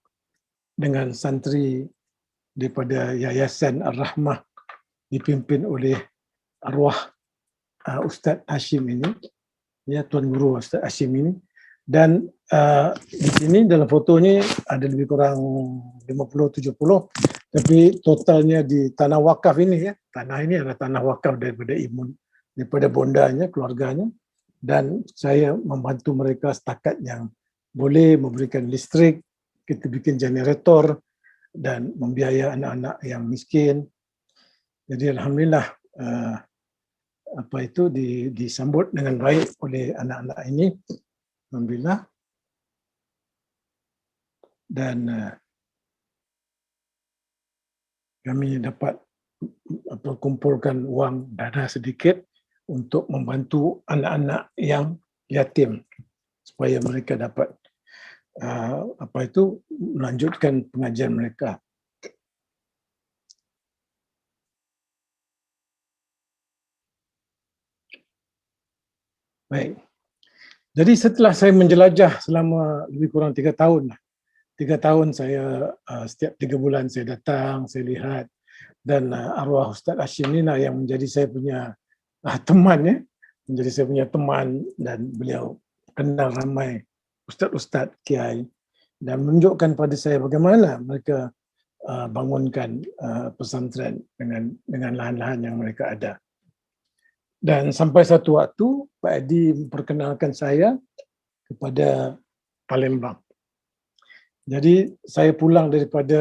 dengan santri daripada Yayasan Ar-Rahmah dipimpin oleh arwah Ustaz Hashim ini, ya, Tuan Guru Ustaz Hashim ini. Dan di sini dalam fotonya ada lebih kurang 50-70, tapi totalnya di tanah wakaf ini, ya, tanah ini adalah tanah wakaf daripada bondanya, keluarganya, dan saya membantu mereka setakat yang boleh, memberikan listrik, kita bikin generator dan membiayai anak-anak yang miskin. Jadi alhamdulillah disambut dengan baik oleh anak-anak ini, alhamdulillah. Dan kami dapat kumpulkan wang dana sedikit untuk membantu anak-anak yang yatim supaya mereka dapat melanjutkan pengajian mereka. Baik. Jadi setelah saya menjelajah selama lebih kurang 3 tahun, 3 tahun saya setiap 3 bulan saya datang, saya lihat, dan arwah Ustaz Hashim ni lah yang menjadi saya punya teman, ya, menjadi saya punya teman, dan beliau kenal ramai ustaz-ustaz, kiai, dan menunjukkan pada saya bagaimana mereka bangunkan pesantren dengan lahan-lahan yang mereka ada. Dan sampai satu waktu Pak Edi memperkenalkan saya kepada Palembang. Jadi saya pulang daripada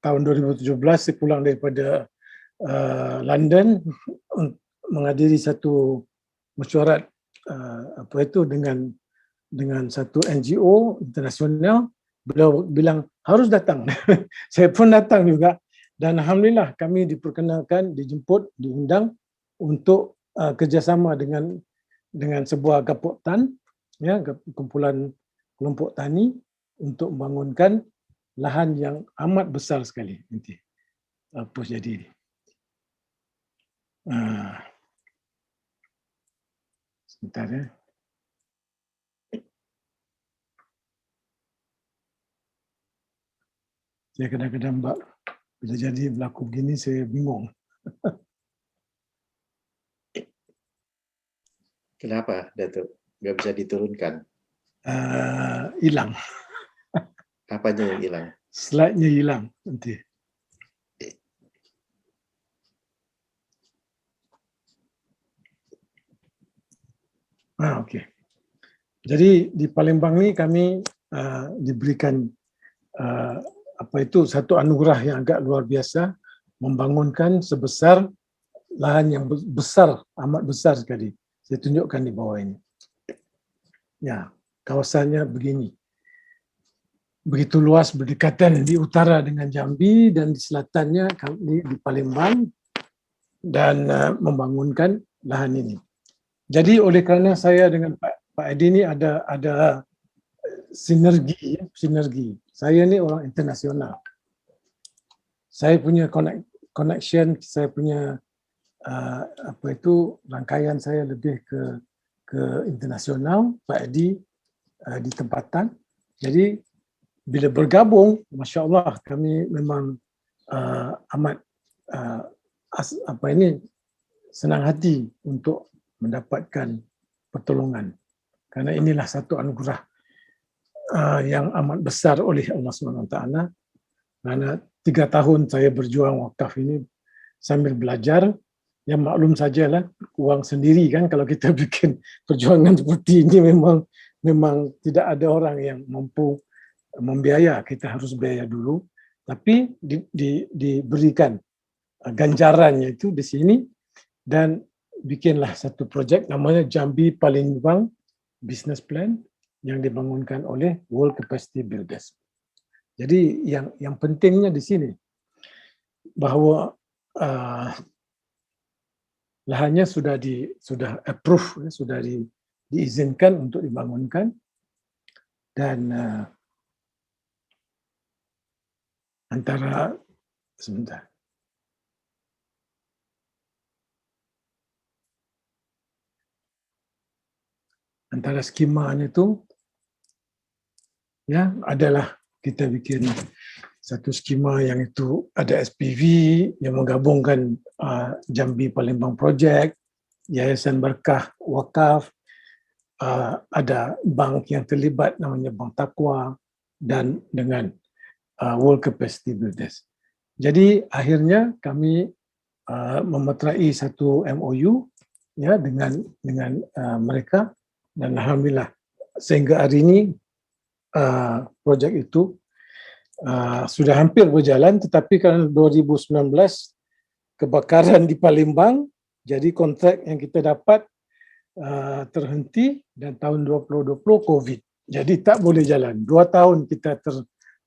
tahun 2017, saya pulang daripada London menghadiri satu mesyuarat dengan satu NGO internasional. Beliau bilang harus datang. Saya pun datang juga, dan alhamdulillah kami diperkenalkan, dijemput, diundang untuk kerjasama dengan sebuah gapoktan, ya, kumpulan kelompok tani, untuk membangunkan lahan yang amat besar sekali nanti jadi. Sebentar, ya. Saya kadang-kadang bila jadi berlaku begini saya bingung. Kenapa, Datuk? Nggak bisa diturunkan? Hilang. Apanya yang hilang? Slide-nya hilang nanti. Okey. Jadi di Palembang ni kami diberikan apa itu satu anugerah yang agak luar biasa, membangunkan sebesar lahan yang besar, amat besar sekali. Saya tunjukkan di bawah ini. Ya, kawasannya begini. Begitu luas, berdekatan di utara dengan Jambi dan di selatannya di Palembang, dan membangunkan lahan ini. Jadi oleh kerana saya dengan Pak Edi ni ada sinergi. Saya ni orang internasional. Saya punya connection, saya punya apa itu rangkaian saya lebih ke internasional, Pak Edi di tempatan. Jadi bila bergabung, Masya Allah, kami memang amat apa ini senang hati untuk mendapatkan pertolongan. Kerana inilah satu anugerah yang amat besar oleh Allah SWT. Kerana 3 tahun saya berjuang wakaf ini sambil belajar, ya maklum sajalah, uang sendiri kan kalau kita bikin perjuangan seperti ini memang tidak ada orang yang mampu membiaya, kita harus biaya dulu. Tapi diberikan ganjarannya itu di sini, dan bikinlah satu projek namanya Jambi Palembang Business Plan yang dibangunkan oleh World Capacity Builders. Jadi yang pentingnya di sini bahawa lahannya sudah approve, sudah diizinkan untuk dibangunkan, dan antara skemanya itu ya adalah kita bikin satu skema yang itu ada SPV yang menggabungkan Jambi Palembang Project, Yayasan Berkah Wakaf, ada bank yang terlibat namanya Bank Taqwa, dan dengan World Capacity Builders. Jadi akhirnya kami memeterai satu MOU ya dengan mereka, dan alhamdulillah sehingga hari ini projek itu sudah hampir berjalan, tetapi kerana 2019 kebakaran di Palembang, jadi kontrak yang kita dapat terhenti, dan tahun 2020 COVID. Jadi tak boleh jalan. 2 tahun kita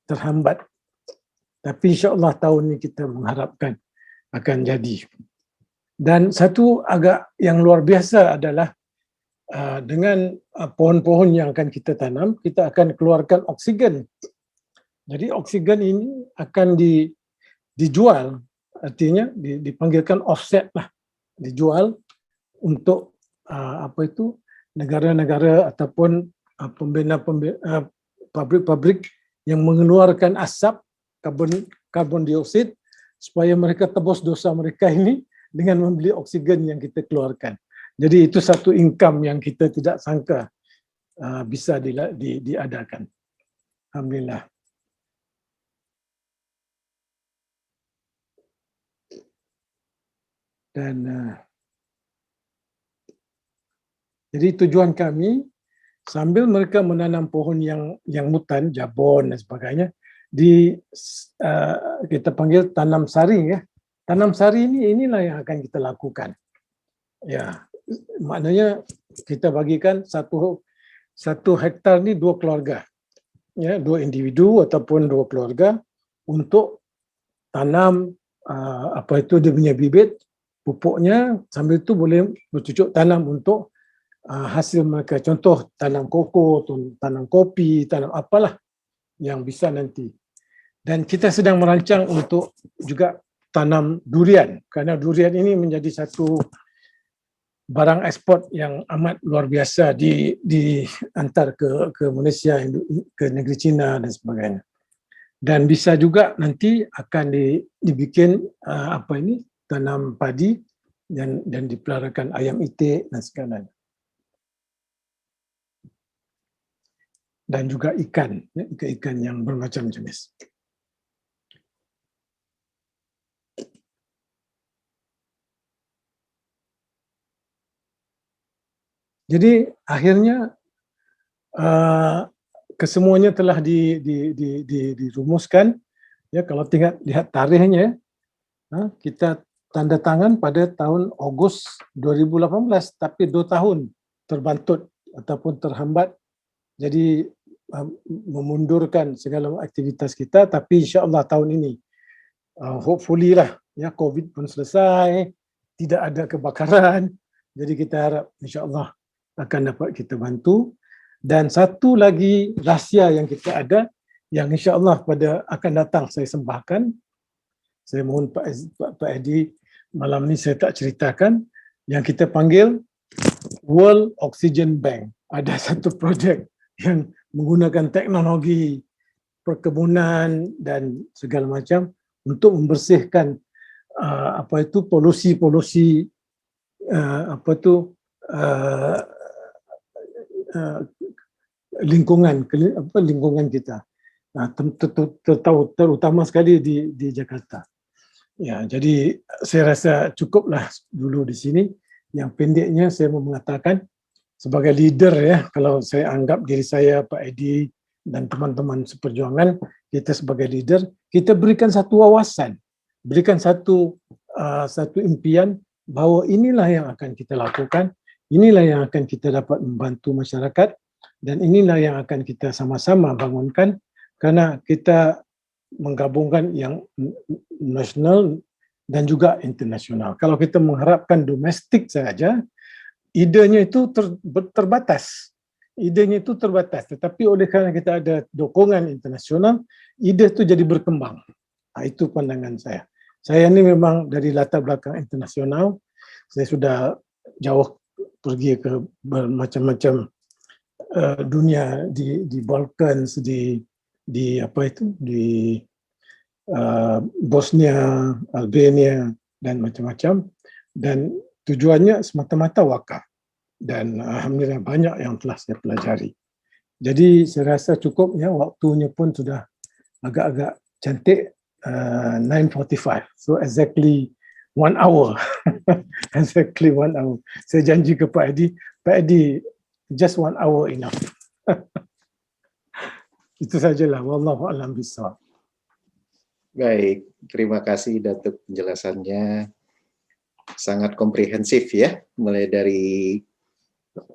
terhambat. Tapi insya-Allah tahun ini kita mengharapkan akan jadi. Dan satu agak yang luar biasa adalah dengan pohon-pohon yang akan kita tanam, kita akan keluarkan oksigen. Jadi oksigen ini akan dijual, artinya dipanggilkan offset lah, dijual untuk apa itu negara-negara ataupun pabrik-pabrik yang mengeluarkan asap karbon dioksida, supaya mereka tebus dosa mereka ini dengan membeli oksigen yang kita keluarkan. Jadi itu satu income yang kita tidak sangka bisa diadakan. Alhamdulillah. Dan jadi tujuan kami, sambil mereka menanam pohon yang hutan, jabon dan sebagainya, kita panggil tanam sari ya. Tanam sari inilah yang akan kita lakukan. Ya, maknanya kita bagikan satu hektar ni 2 keluarga. Ya, 2 individu ataupun 2 keluarga untuk tanam apa itu dia punya bibit, pupuknya, sambil itu boleh bercucuk tanam untuk hasil mereka. Contoh tanam koko, tanam kopi, tanam apalah yang bisa nanti. Dan kita sedang merancang untuk juga tanam durian, kerana durian ini menjadi satu barang ekspor yang amat luar biasa diantar ke Malaysia, ke negeri China dan sebagainya. Dan bisa juga nanti akan dibikin tanam padi dan dipeliharakan ayam itik dan segala. Dan juga ikan yang bermacam jenis. Jadi akhirnya kesemuanya telah dirumuskan. Ya, kalau lihat tarikhnya, kita tanda tangan pada tahun Ogos 2018, tapi 2 tahun terbantut ataupun terhambat. Jadi memundurkan segala aktivitas kita, tapi insya-Allah tahun ini hopefully lah ya, COVID pun selesai, tidak ada kebakaran. Jadi kita harap insya-Allah akan dapat kita bantu. Dan satu lagi rahsia yang kita ada, yang insya-Allah pada akan datang saya sembahkan. Saya mohon Pak Edi, malam ni saya tak ceritakan, yang kita panggil World Oxygen Bank. Ada satu projek yang menggunakan teknologi perkebunan dan segala macam untuk membersihkan polusi-polusi lingkungan kita. Terutama sekali di Jakarta. Ya, jadi saya rasa cukuplah dulu di sini. Yang pendeknya saya mau mengatakan sebagai leader ya, kalau saya anggap diri saya, Pak Edi dan teman-teman seperjuangan, kita sebagai leader, kita berikan satu wawasan, berikan satu impian bahawa inilah yang akan kita lakukan, inilah yang akan kita dapat membantu masyarakat, dan inilah yang akan kita sama-sama bangunkan, karena kita menggabungkan yang nasional dan juga internasional. Kalau kita mengharapkan domestik saja, idenya itu terbatas. Idenya itu terbatas, tetapi oleh kerana kita ada dokongan internasional, ide itu jadi berkembang. Itu pandangan saya. Saya ini memang dari latar belakang internasional, saya sudah jauh pergi ke bermacam-macam dunia, di Balkans, di Bosnia, Albania dan macam-macam, dan tujuannya semata-mata wakaf, dan alhamdulillah banyak yang telah saya pelajari. Jadi saya rasa cukup ya, waktunya pun sudah agak-agak cantik, 9:45, so exactly 1 hour. Exactly 1 hour. Saya janji ke Pak Edi, just 1 hour enough. Itu sajalah, wallahu a'lam bishawab. Baik, terima kasih Datuk penjelasannya. Sangat komprehensif ya, mulai dari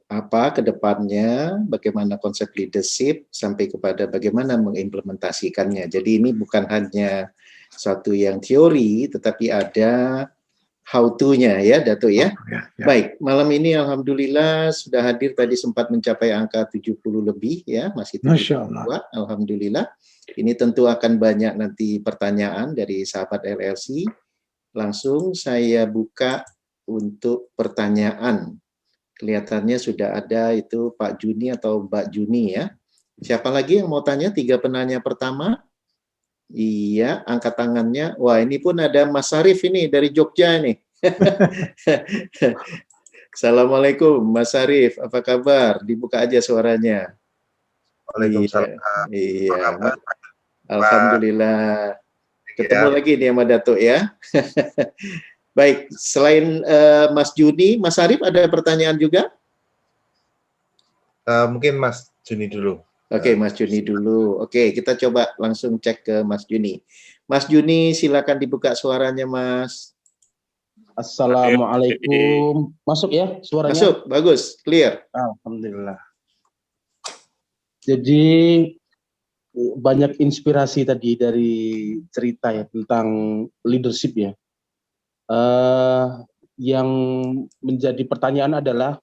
apa ke depannya, bagaimana konsep leadership, sampai kepada bagaimana mengimplementasikannya. Jadi ini bukan hanya suatu yang teori, tetapi ada how to-nya ya, Datuk ya. Baik, malam ini alhamdulillah sudah hadir, tadi sempat mencapai angka 70 lebih ya, masih 72, alhamdulillah. Ini tentu akan banyak nanti pertanyaan dari sahabat LLC. Langsung saya buka untuk pertanyaan. Kelihatannya sudah ada itu Pak Juni atau Mbak Juni ya. Siapa lagi yang mau tanya? 3 penanya pertama. Iya, angkat tangannya. Wah, ini pun ada Mas Sarif ini dari Jogja nih. Assalamualaikum Mas Sarif, apa kabar? Dibuka aja suaranya. Waalaikumsalam. Iya. Alhamdulillah. Ketemu lagi nih sama Datuk ya. Baik, selain Mas Juni, Mas Arif ada pertanyaan juga? Mungkin Mas Juni dulu. Oke, Mas Juni dulu. Oke, kita coba langsung cek ke Mas Juni. Mas Juni, silakan dibuka suaranya, Mas. Assalamualaikum. Masuk ya suaranya? Masuk, bagus, clear. Alhamdulillah. Jadi banyak inspirasi tadi dari cerita ya tentang leadership ya. Yang menjadi pertanyaan adalah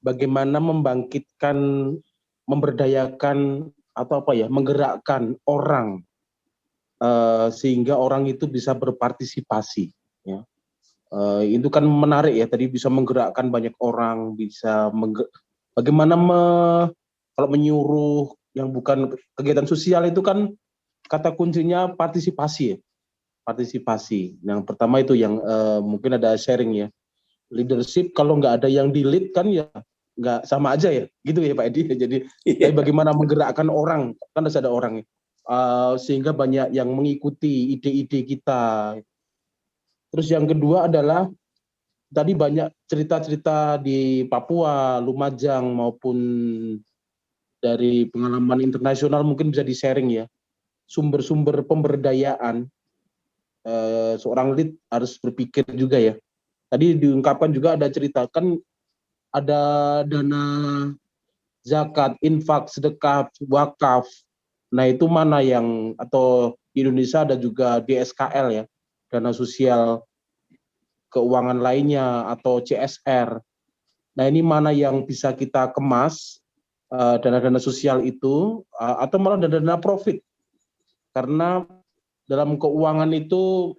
bagaimana membangkitkan, memberdayakan atau apa ya, menggerakkan orang sehingga orang itu bisa berpartisipasi. Ya. Itu kan menarik ya, tadi bisa menggerakkan banyak orang, bisa bagaimana kalau menyuruh yang bukan kegiatan sosial itu kan kata kuncinya partisipasi ya. Partisipasi. Yang pertama itu yang mungkin ada sharing ya. Leadership kalau nggak ada yang di-lead kan ya nggak sama aja ya, gitu ya Pak Edi. Jadi bagaimana menggerakkan orang, kan harus ada orang ya. Sehingga banyak yang mengikuti ide-ide kita. Terus yang kedua adalah tadi banyak cerita-cerita di Papua, Lumajang maupun dari pengalaman internasional mungkin bisa di-sharing ya. Sumber-sumber pemberdayaan seorang lead harus berpikir juga ya. Tadi diungkapkan juga ada cerita kan ada dana zakat, infak, sedekah, wakaf. Nah, itu mana yang atau di Indonesia ada juga DSKL ya, dana sosial keuangan lainnya atau CSR. Nah, ini mana yang bisa kita kemas dana-dana sosial itu atau malah dana-dana profit. Karena dalam keuangan itu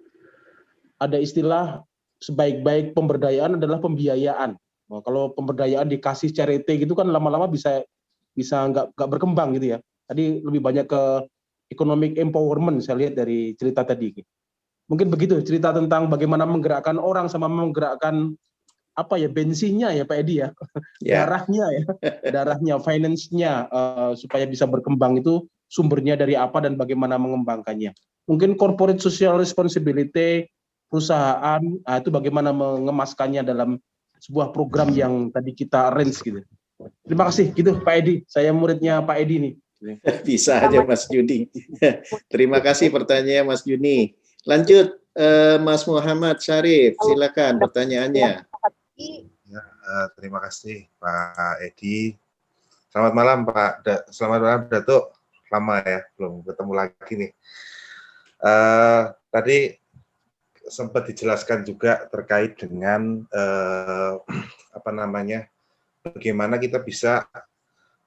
ada istilah sebaik-baik pemberdayaan adalah pembiayaan. Nah, kalau pemberdayaan dikasih charity gitu kan lama-lama bisa nggak berkembang gitu ya. Tadi lebih banyak ke economic empowerment saya lihat dari cerita tadi. Mungkin begitu cerita tentang bagaimana menggerakkan orang sama menggerakkan apa ya bensinnya ya Pak Edi ya, darahnya ya, darahnya, finance-nya supaya bisa berkembang itu sumbernya dari apa dan bagaimana mengembangkannya. Mungkin corporate social responsibility perusahaan itu bagaimana mengemaskannya dalam sebuah program yang tadi kita arrange gitu. Terima kasih gitu Pak Edi, saya muridnya Pak Edi nih. Bisa aja Mas Juni. Terima kasih pertanyaannya Mas Juni. Lanjut Mas Muhammad Syarif, silakan pertanyaannya. Ya, terima kasih Pak Edi. Selamat malam Pak. Selamat malam Datuk. Lama ya, belum ketemu lagi nih. Tadi sempat dijelaskan juga terkait dengan bagaimana kita bisa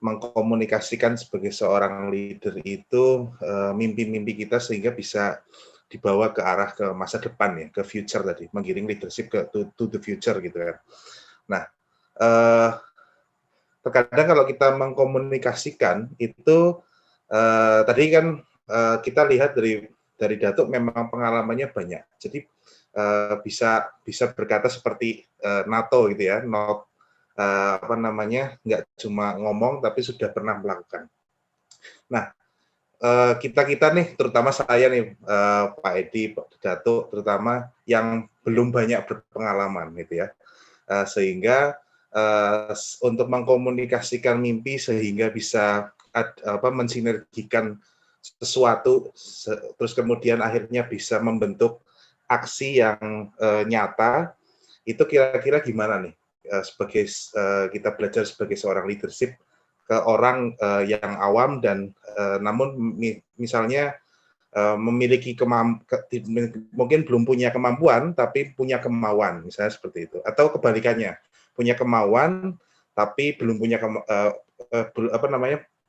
mengkomunikasikan sebagai seorang leader itu mimpi-mimpi kita sehingga bisa dibawa ke arah ke masa depan ya, ke future tadi, menggiring leadership to the future gitu kan. Nah, terkadang kalau kita mengkomunikasikan itu tadi kan kita lihat dari Datuk memang pengalamannya banyak. Jadi bisa berkata seperti NATO gitu ya, nggak cuma ngomong tapi sudah pernah melakukan. Nah, kita nih, terutama saya nih, Pak Edi, Pak Datuk, terutama yang belum banyak berpengalaman gitu ya, sehingga untuk mengkomunikasikan mimpi sehingga bisa mensinergikan sesuatu, terus kemudian akhirnya bisa membentuk aksi yang nyata, itu kira-kira gimana nih? Sebagai kita belajar sebagai seorang leadership ke orang yang awam dan namun misalnya memiliki mungkin belum punya kemampuan tapi punya kemauan, misalnya seperti itu, atau kebalikannya, punya kemauan tapi belum punya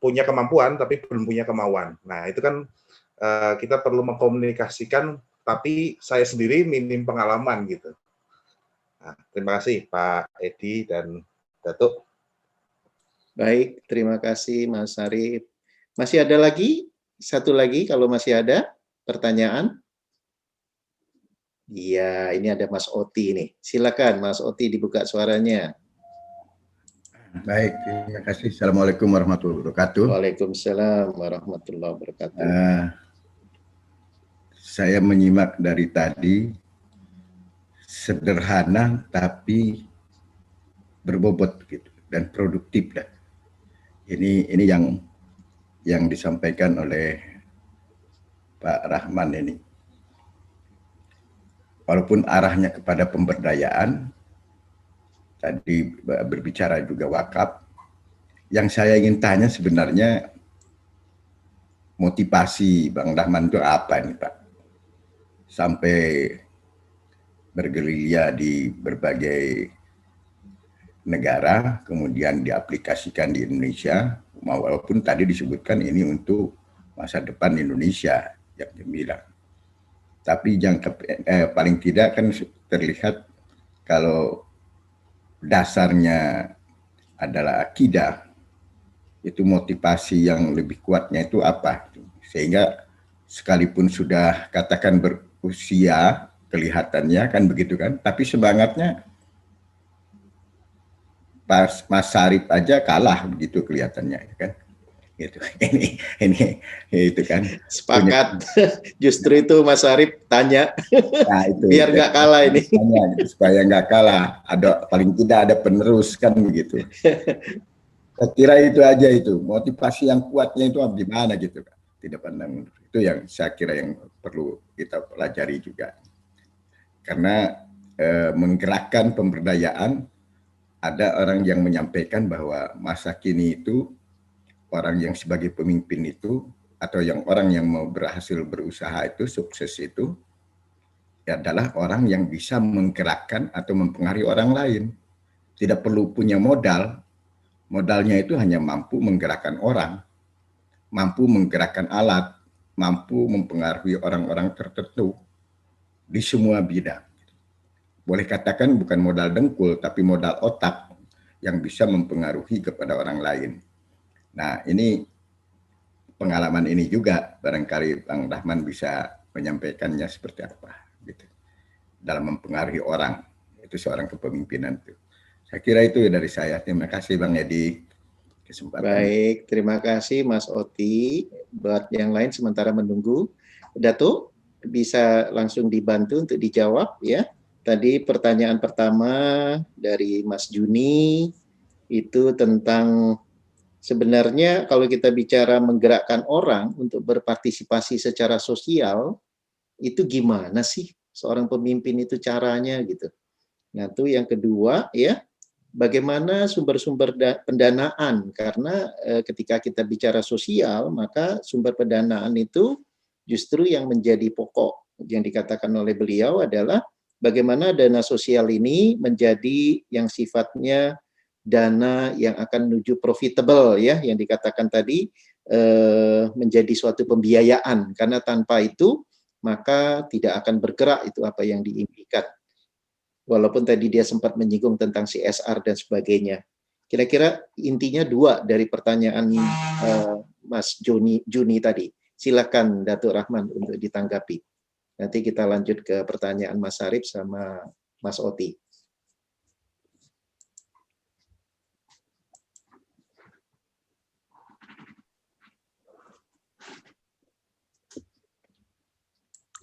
punya kemampuan tapi belum punya kemauan. Nah, itu kan kita perlu mengkomunikasikan, tapi saya sendiri minim pengalaman gitu. Nah, terima kasih Pak Edi dan Datuk. Baik, terima kasih Mas Syarif. Masih ada lagi? Satu lagi kalau masih ada pertanyaan? Iya, ini ada Mas Oti nih. Silakan Mas Oti dibuka suaranya. Baik, terima kasih. Assalamualaikum warahmatullahi wabarakatuh. Waalaikumsalam warahmatullahi wabarakatuh. Saya menyimak dari tadi, sederhana tapi berbobot gitu dan produktif lah. Ini yang disampaikan oleh Pak Rahman ini. Walaupun arahnya kepada pemberdayaan, tadi berbicara juga wakaf, yang saya ingin tanya sebenarnya motivasi Bang Rahman itu apa nih Pak? Sampai bergerilya di berbagai negara, kemudian diaplikasikan di Indonesia, walaupun tadi disebutkan ini untuk masa depan Indonesia yang dibilang. Tapi paling tidak kan terlihat kalau dasarnya adalah akidah, itu motivasi yang lebih kuatnya itu apa? Sehingga sekalipun sudah katakan berusia, kelihatannya kan begitu kan, tapi semangatnya Mas Syarif aja kalah begitu kelihatannya kan. Gitu. Ini itu kan. Sepakat. Justru itu Mas Arif tanya Nah, itu biar nggak kalah ini. Tanya, gitu, supaya nggak kalah. Ada paling tidak ada penerus kan begitu. Saya kira itu aja itu motivasi yang kuatnya itu gimana gitu kan. Tidak pandang mundur. Itu yang saya kira yang perlu kita pelajari juga. Karena menggerakkan pemberdayaan, ada orang yang menyampaikan bahwa masa kini itu orang yang sebagai pemimpin itu atau orang yang mau berhasil berusaha itu, sukses itu adalah orang yang bisa menggerakkan atau mempengaruhi orang lain. Tidak perlu punya modal. Modalnya itu hanya mampu menggerakkan orang, mampu menggerakkan alat, mampu mempengaruhi orang-orang tertentu di semua bidang. Boleh katakan bukan modal dengkul, tapi modal otak yang bisa mempengaruhi kepada orang lain. Nah, ini pengalaman ini juga barangkali Bang Rahman bisa menyampaikannya seperti apa gitu. Dalam mempengaruhi orang, itu seorang kepemimpinan itu. Saya kira itu dari saya. Terima kasih Bang Edi kesempatan. Baik, terima kasih Mas Oti. Buat yang lain sementara menunggu, Datuk bisa langsung dibantu untuk dijawab ya. Tadi pertanyaan pertama dari Mas Juni itu tentang sebenarnya kalau kita bicara menggerakkan orang untuk berpartisipasi secara sosial, itu gimana sih seorang pemimpin itu caranya gitu. Nah itu yang kedua ya, bagaimana sumber-sumber pendanaan, karena ketika kita bicara sosial, maka sumber pendanaan itu justru yang menjadi pokok. Yang dikatakan oleh beliau adalah bagaimana dana sosial ini menjadi yang sifatnya dana yang akan menuju profitable ya, yang dikatakan tadi menjadi suatu pembiayaan, karena tanpa itu maka tidak akan bergerak itu apa yang diimpikan. Walaupun tadi dia sempat menyinggung tentang CSR dan sebagainya. Kira-kira intinya dua dari pertanyaan Mas Juni tadi. Silakan Datuk Rahman untuk ditanggapi. Nanti kita lanjut ke pertanyaan Mas Arif sama Mas Oti.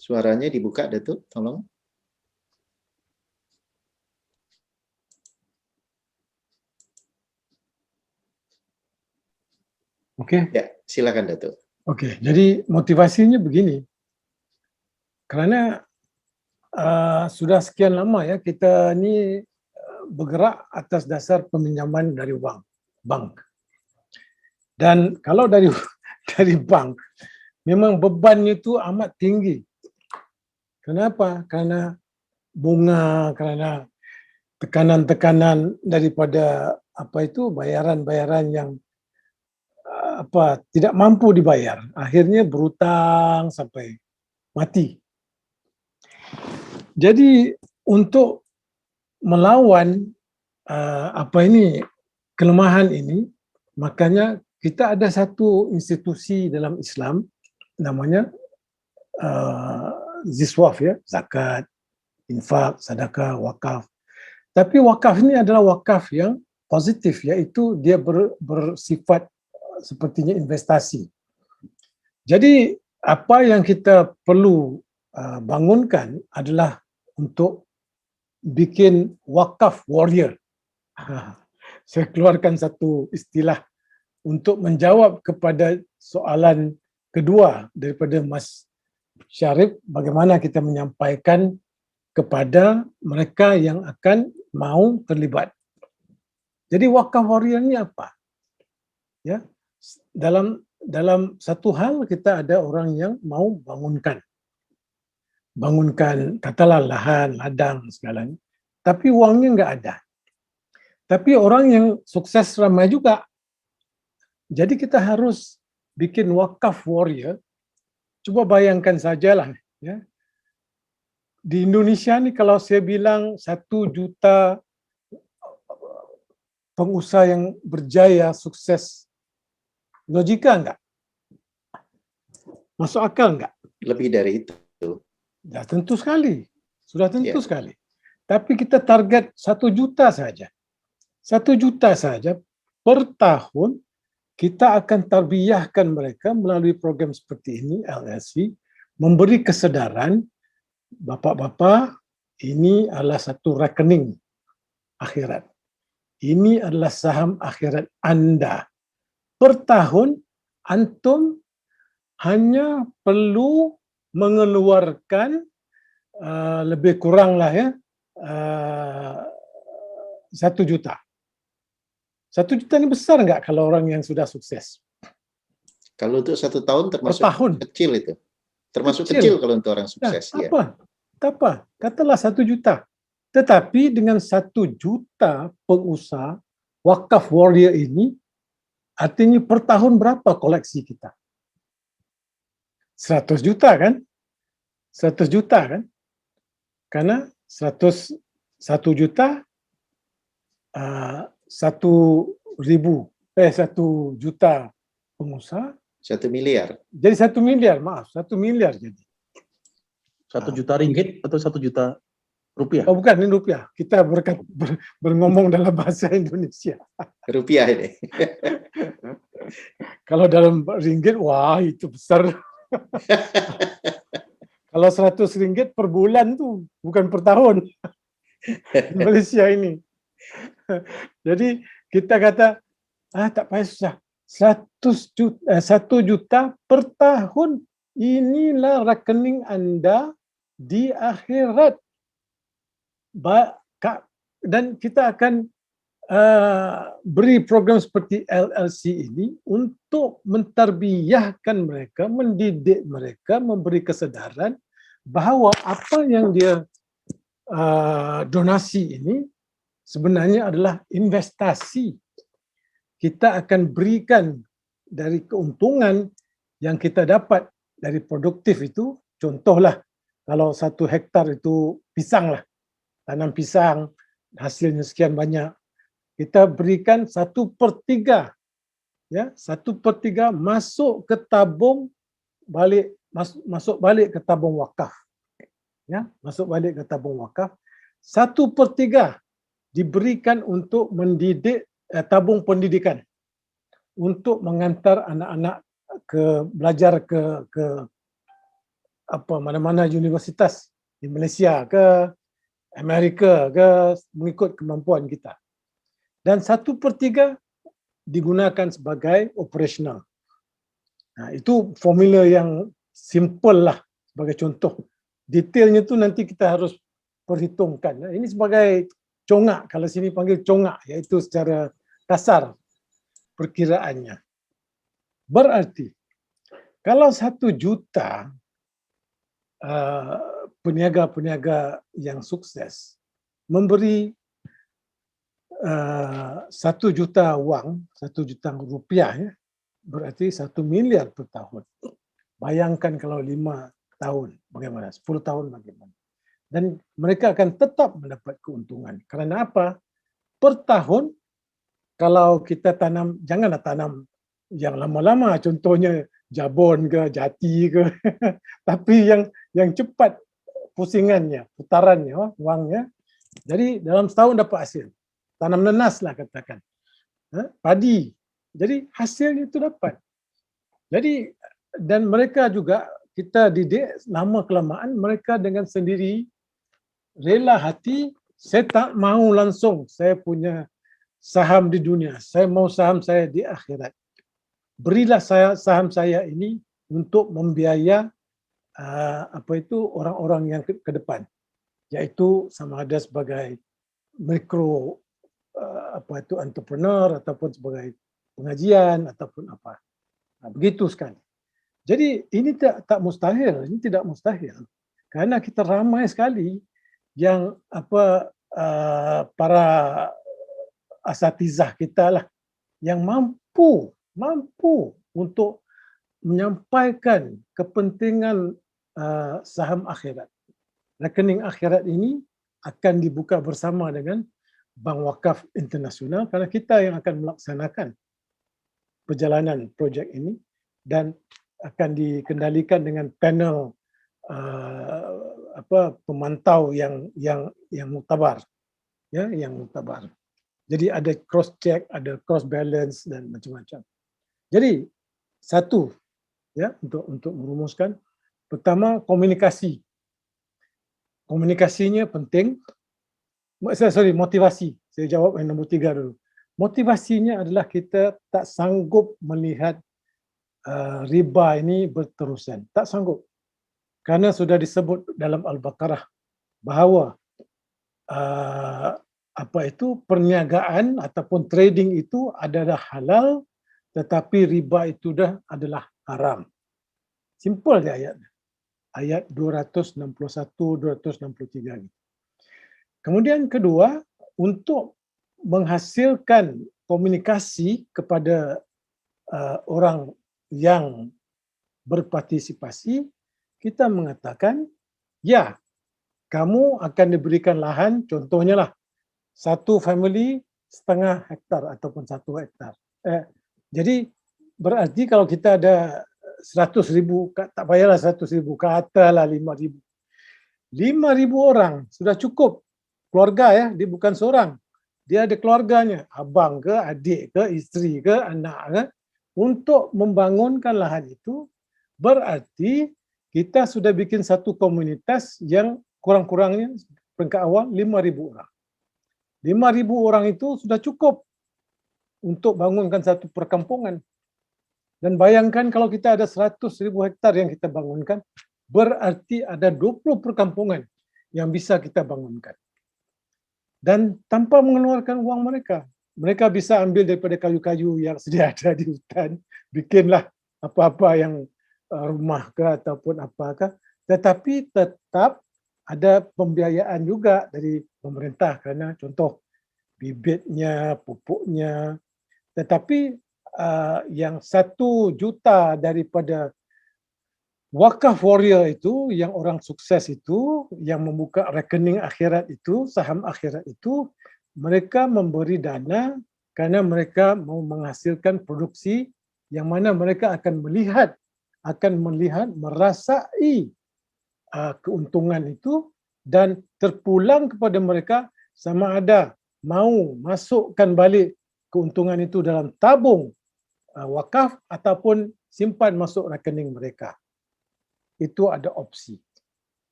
Suaranya dibuka, Datuk, tolong. Oke. Ya, silakan Datuk. Oke, jadi motivasinya begini. Karena sudah sekian lama ya kita ini bergerak atas dasar peminjaman dari bank. Dan kalau dari bank, memang bebannya itu amat tinggi. Kenapa? Karena bunga, karena tekanan-tekanan daripada bayaran-bayaran yang tidak mampu dibayar. Akhirnya berutang sampai mati. Jadi untuk melawan kelemahan ini, makanya kita ada satu institusi dalam Islam namanya ziswaf ya, zakat, infak, sedekah, wakaf. Tapi wakaf ini adalah wakaf yang positif, yaitu dia bersifat sepertinya investasi. Jadi apa yang kita perlu bangunkan adalah untuk bikin wakaf warrior. Saya keluarkan satu istilah untuk menjawab kepada soalan kedua daripada Mas Syarif, bagaimana kita menyampaikan kepada mereka yang akan mau terlibat. Jadi wakaf warrior ini apa? Ya, dalam satu hal kita ada orang yang mau bangunkan katalah lahan, ladang segalanya, tapi uangnya nggak ada. Tapi orang yang sukses ramai juga. Jadi kita harus bikin wakaf warrior. Coba bayangkan sajalah ya. Di Indonesia nih kalau saya bilang 1 juta pengusaha yang berjaya, sukses, logika enggak? Masuk akal enggak? Lebih dari itu. Ya, tentu sekali. Sudah tentu sekali. Tapi kita target 1 juta saja. 1 juta saja per tahun kita akan tarbiyahkan mereka melalui program seperti ini, LLC, memberi kesedaran, bapak-bapak, ini adalah satu rekening akhirat. Ini adalah saham akhirat Anda. Per tahun, antum hanya perlu mengeluarkan lebih kuranglah ya 1 juta. 1 juta ini besar nggak kalau orang yang sudah sukses? Kalau untuk 1 tahun termasuk tahun. kecil itu. Termasuk Kecil. kecil kalau untuk orang Nah, sukses. Ya. tak apa. Katalah 1 juta. Tetapi dengan 1 juta pengusaha wakaf warrior ini, artinya per tahun berapa koleksi kita? 100 juta kan? 100 juta kan? Karena 1 juta 1 juta pengusaha 1 miliar. jadi 1 miliar, maaf, 1 miliar jadi. 1 juta ringgit atau 1 juta rupiah? Oh bukan, ini rupiah. Kita berngomong dalam bahasa Indonesia. Rupiah ini. Kalau dalam ringgit, wah itu besar. Kalau 100 ringgit per bulan tuh, bukan per tahun. Di Malaysia ini. Jadi kita kata, tak payah susah. 1 juta per tahun. Inilah rekening Anda di akhirat. Dan kita akan beri program seperti LLC ini untuk mentarbiyahkan mereka, mendidik mereka, memberi kesedaran bahawa apa yang dia donasi ini sebenarnya adalah investasi. Kita akan berikan dari keuntungan yang kita dapat dari produktif itu, contohlah kalau 1 hektar itu pisang lah, tanam pisang, hasilnya sekian banyak, kita berikan 1/3, ya, 1/3 masuk ke tabung balik, masuk balik ke tabung wakaf, ya, masuk balik ke tabung wakaf. 1/3 diberikan untuk mendidik tabung pendidikan, untuk mengantar anak-anak belajar ke mana-mana universitas di Malaysia ke Amerika ke, mengikut kemampuan kita. Dan 1/3 digunakan sebagai operasional. Nah, itu formula yang simple lah sebagai contoh. Detailnya tu nanti kita harus perhitungkan. Ini sebagai congak, kalau sini panggil congak, iaitu secara kasar perkiraannya. Berarti kalau 1 juta peniaga-peniaga yang sukses memberi 1 juta wang, 1 juta rupiah, ya, berarti 1 miliar per tahun. Bayangkan kalau 5 tahun bagaimana, 10 tahun bagaimana. Dan mereka akan tetap mendapat keuntungan. Kerana apa? Per tahun, kalau kita tanam, janganlah tanam yang lama-lama, contohnya jabon ke, jati ke, tapi yang cepat pusingannya, putarannya, wangnya. Jadi dalam setahun dapat hasil. Tanam nenas lah katakan. Padi. Jadi hasilnya itu dapat. Jadi, dan mereka juga, kita didik lama kelamaan, mereka dengan sendiri rela hati, saya tak mau langsung saya punya saham di dunia, saya mau saham saya di akhirat. Berilah saya saham saya ini untuk membiaya orang-orang yang ke depan, iaitu sama ada sebagai mikro entrepreneur ataupun sebagai pengajian ataupun apa. Begitu sekali. Jadi ini tak mustahil, ini tidak mustahil. Karena kita ramai sekali yang para asatizah kita lah yang mampu untuk menyampaikan kepentingan saham akhirat. Rekening akhirat ini akan dibuka bersama dengan Bank Wakaf Internasional kerana kita yang akan melaksanakan perjalanan projek ini dan akan dikendalikan dengan panel pemantau yang muktabar, ya, yang muktabar. Jadi ada cross check, ada cross balance dan macam-macam. Jadi satu ya untuk merumuskan, pertama komunikasi. Komunikasinya penting. Motivasi. Saya jawab yang nombor 3 dulu. Motivasinya adalah kita tak sanggup melihat riba ini berterusan. Tak sanggup. Kerana sudah disebut dalam Al-Baqarah bahawa perniagaan ataupun trading itu adalah halal, tetapi riba itu dah adalah haram. Simple je ayatnya. Ayat 261, 263 ni. Kemudian kedua, untuk menghasilkan komunikasi kepada orang yang berpartisipasi, kita mengatakan, ya, kamu akan diberikan lahan, contohnya lah, satu family 0,5 hektar ataupun 1 hektar. Jadi berarti kalau kita ada 100,000, tak payahlah 100,000, katalah 5,000. 5,000 orang sudah cukup. Keluarga ya, dia bukan seorang. Dia ada keluarganya, abang ke, adik ke, isteri ke, anak ke, untuk membangunkan lahan itu. Berarti kita sudah bikin satu komunitas yang kurang-kurangnya peringkat awal 5,000 orang. 5,000 orang itu sudah cukup untuk bangunkan satu perkampungan. Dan bayangkan kalau kita ada 100,000 hektar yang kita bangunkan, berarti ada 20 perkampungan yang bisa kita bangunkan. Dan tanpa mengeluarkan uang mereka. Mereka bisa ambil daripada kayu-kayu yang sedia ada di hutan, bikinlah apa-apa yang rumah ke ataupun apakah, tetapi tetap ada pembiayaan juga dari pemerintah kerana contoh bibitnya, pupuknya. Tetapi yang 1 juta daripada wakaf warrior itu, yang orang sukses itu, yang membuka rekening akhirat itu, saham akhirat itu, mereka memberi dana kerana mereka mau menghasilkan produksi yang mana mereka akan melihat, merasai keuntungan itu dan terpulang kepada mereka sama ada mau masukkan balik keuntungan itu dalam tabung wakaf ataupun simpan masuk rekening mereka. Itu ada opsi.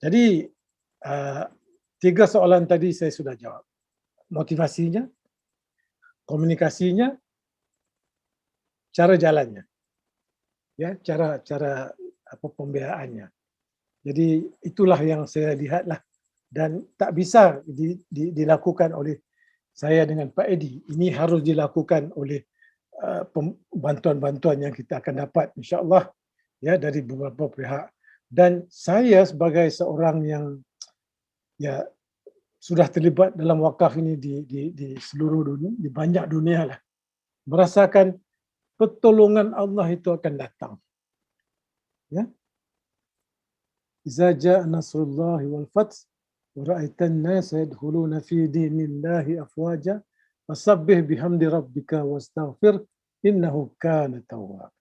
Jadi 3 soalan tadi saya sudah jawab. Motivasinya, komunikasinya, cara jalannya. Ya, cara pembiayaannya. Jadi itulah yang saya lihatlah dan tak bisa dilakukan oleh saya dengan Pak Edi. Ini harus dilakukan oleh bantuan-bantuan yang kita akan dapat insya-Allah ya dari beberapa pihak. Dan saya sebagai seorang yang ya sudah terlibat dalam wakaf ini di seluruh dunia, di banyak dunia lah, merasakan pertolongan Allah itu akan datang. Ya. Iza jaa nasrullahi wal fath wa ra'aitan nasa yadkhuluna fi dinillahi afwaja fasabbih bihamdi rabbika wastaghfir innahu kana tawwab.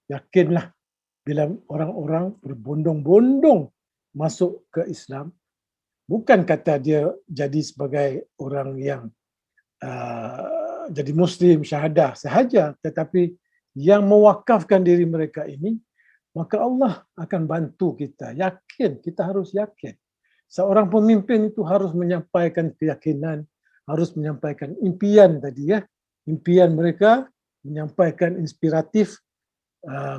Yakinlah bila orang-orang berbondong-bondong masuk ke Islam, bukan kata dia jadi sebagai orang yang jadi Muslim syahadah sahaja, tetapi yang mewakafkan diri mereka ini, maka Allah akan bantu kita. Yakin, kita harus yakin. Seorang pemimpin itu harus menyampaikan keyakinan, harus menyampaikan impian tadi ya, impian mereka, menyampaikan inspiratif,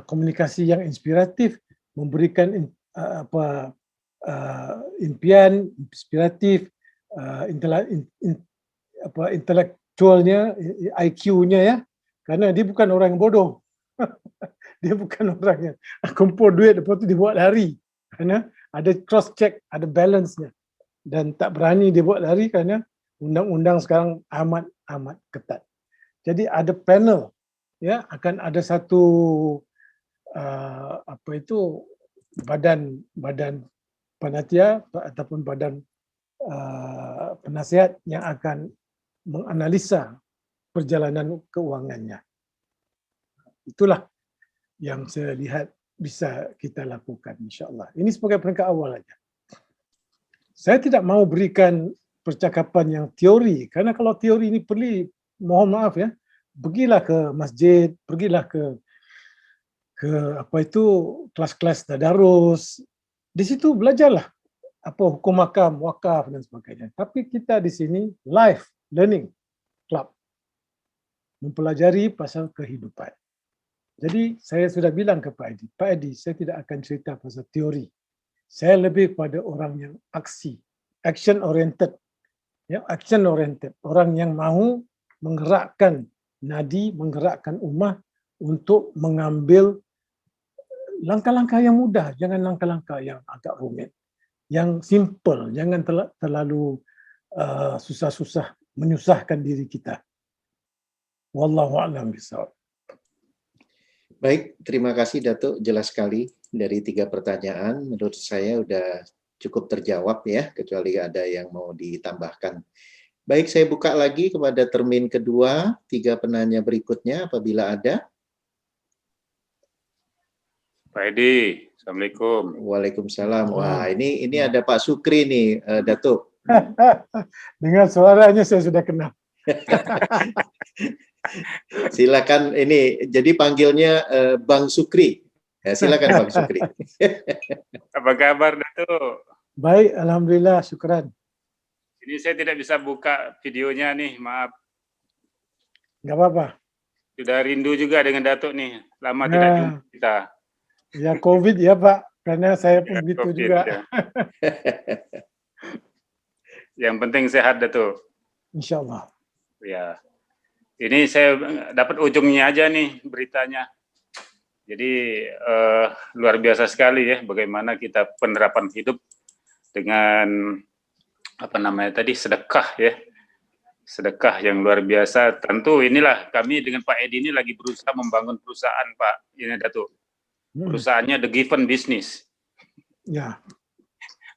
komunikasi yang inspiratif, memberikan impian inspiratif, intelektualnya, IQ-nya ya, karena dia bukan orang yang bodoh. Dia bukan orang yang kumpul duit lepas tu dia buat lari, kerana ada cross check, ada balance-nya, dan tak berani dia buat lari kerana undang-undang sekarang amat ketat. Jadi ada panel ya, akan ada satu badan panitia ataupun badan penasihat yang akan menganalisa perjalanan keuangannya. Itulah yang saya lihat bisa kita lakukan insya-Allah. Ini sebagai peringkat awal saja. Saya tidak mau berikan percakapan yang teori, karena kalau teori ini mohon maaf ya, pergilah ke masjid, pergilah ke apa itu kelas-kelas tadarus. Di situ belajarlah apa hukum makam, wakaf dan sebagainya. Tapi kita di sini live learning club, mempelajari pasal kehidupan. Jadi saya sudah bilang ke Pak Edi, saya tidak akan cerita pasal teori. Saya lebih pada orang yang aksi, action oriented. Ya, action oriented, orang yang mahu menggerakkan nadi, menggerakkan ummah untuk mengambil langkah-langkah yang mudah, jangan langkah-langkah yang agak rumit. Yang simple, jangan terlalu susah-susah, menyusahkan diri kita. Wallahu a'lam bishawab. Baik, terima kasih Datuk, jelas sekali dari 3 pertanyaan. Menurut saya udah cukup terjawab ya, kecuali ada yang mau ditambahkan. Baik, saya buka lagi kepada termin kedua, 3 penanya berikutnya apabila ada. Pak Edi, Assalamualaikum. Waalaikumsalam. Wah, ini ada Pak Sukri nih, Datuk. Dengan suaranya saya sudah kenal. Silakan ini, jadi panggilnya Bang Sukri. Ya, silakan Bang Sukri. Apa kabar, Datuk? Baik, alhamdulillah, syukran. Ini saya tidak bisa buka videonya nih, maaf. Enggak apa-apa. Sudah rindu juga dengan Datuk nih, lama tidak jumpa kita. Ya COVID ya Pak, karena saya pun begitu COVID, juga. ya. Yang penting sehat, Datuk. Insyaallah. Ya, ini saya dapat ujungnya aja nih beritanya. Jadi luar biasa sekali ya bagaimana kita penerapan hidup dengan apa namanya tadi, sedekah ya. Sedekah yang luar biasa. Tentu inilah kami dengan Pak Edi ini lagi berusaha membangun perusahaan, Pak. Ini Datuk. Perusahaannya The Given Business. Ya.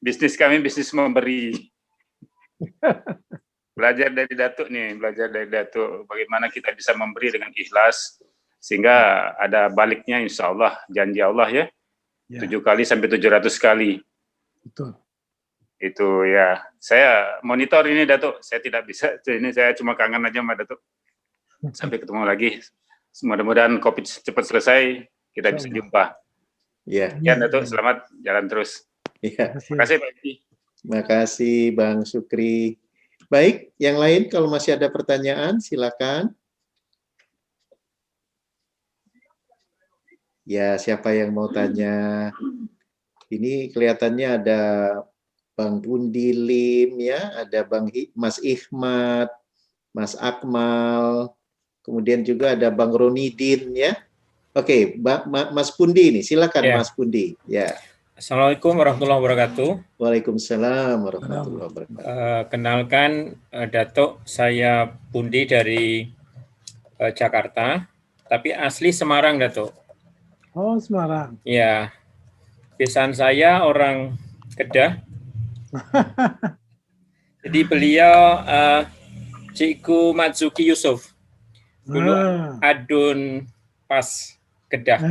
Bisnis kami bisnis memberi. Belajar dari Datuk nih, belajar dari Datuk bagaimana kita bisa memberi dengan ikhlas sehingga ada baliknya insya Allah, janji Allah ya. 7 kali sampai 700 kali. Betul. Itu ya, saya monitor ini Datuk, saya tidak bisa, ini saya cuma kangen aja sama Datuk. Sampai ketemu lagi, mudah-mudahan COVID cepat selesai, kita bisa jumpa. Ya. Ya Datuk, selamat jalan terus. Ya. Terima kasih Pak Edi. Terima kasih Bang Sukri. Baik, yang lain kalau masih ada pertanyaan silakan. Ya, siapa yang mau tanya? Ini kelihatannya ada Bang Pundi Lim ya, ada Mas Ikhmat, Mas Akmal, kemudian juga ada Bang Ronidin ya. Oke, Mas Pundi ini, silakan ya. Mas Pundi. Ya. Assalamualaikum warahmatullahi wabarakatuh. Waalaikumsalam warahmatullahi wabarakatuh. Kenalkan Datuk, saya Pundi dari Jakarta, tapi asli Semarang Datuk. Oh, Semarang. Ya, besan saya orang Kedah. Jadi beliau Cikgu Matsuki Yusuf, dulu adun pas Kedah,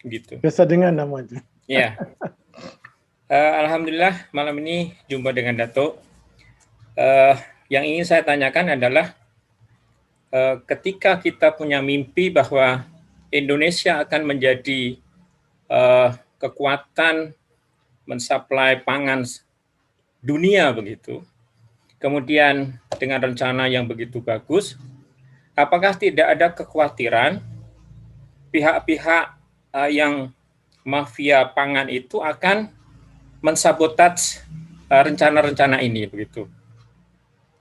gitu. Biasa dengar nama itu. Ya, alhamdulillah malam ini jumpa dengan Datuk. Yang ingin saya tanyakan adalah ketika kita punya mimpi bahwa Indonesia akan menjadi kekuatan mensuplai pangan dunia begitu. Kemudian dengan rencana yang begitu bagus, apakah tidak ada kekhawatiran pihak-pihak yang mafia pangan itu akan mensabotase rencana-rencana ini begitu.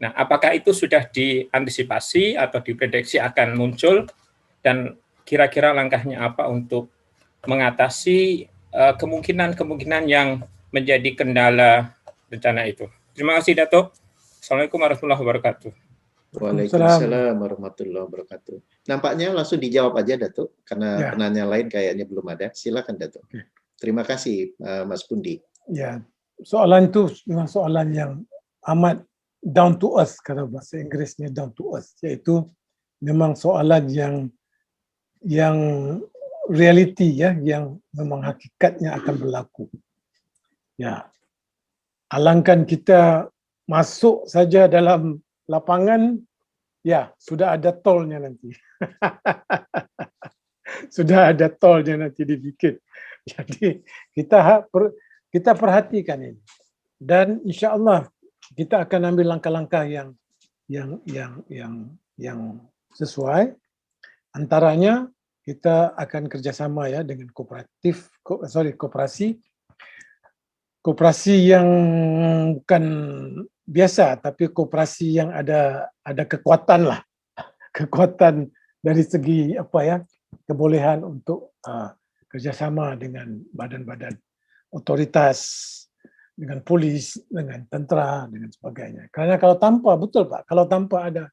Nah, apakah itu sudah diantisipasi atau diprediksi akan muncul dan kira-kira langkahnya apa untuk mengatasi kemungkinan-kemungkinan yang menjadi kendala rencana itu? Terima kasih Datuk. Assalamualaikum warahmatullahi wabarakatuh. Waalaikumsalam warahmatullahi wabarakatuh. Nampaknya langsung dijawab aja Datuk, karena penanya lain kayaknya belum ada. Silakan Datuk. Terima kasih Mas Pundi. Ya, soalan itu memang soalan yang amat down to earth, kalau bahasa Inggrisnya down to earth, yaitu memang soalan yang reality ya, yang memang hakikatnya akan berlaku. Ya, alangkan kita masuk saja dalam lapangan Ya, sudah ada tolnya nanti. Sudah ada tolnya nanti dibikin. Jadi kita perhatikan ini. Dan insya Allah kita akan ambil langkah-langkah yang sesuai. Antaranya kita akan kerjasama ya dengan koperasi yang bukan biasa, tapi koperasi yang ada kekuatan lah, kekuatan dari segi kebolehan untuk kerjasama dengan badan-badan otoritas, dengan polis, dengan tentera, dengan sebagainya. Karena kalau tanpa, betul Pak, kalau tanpa ada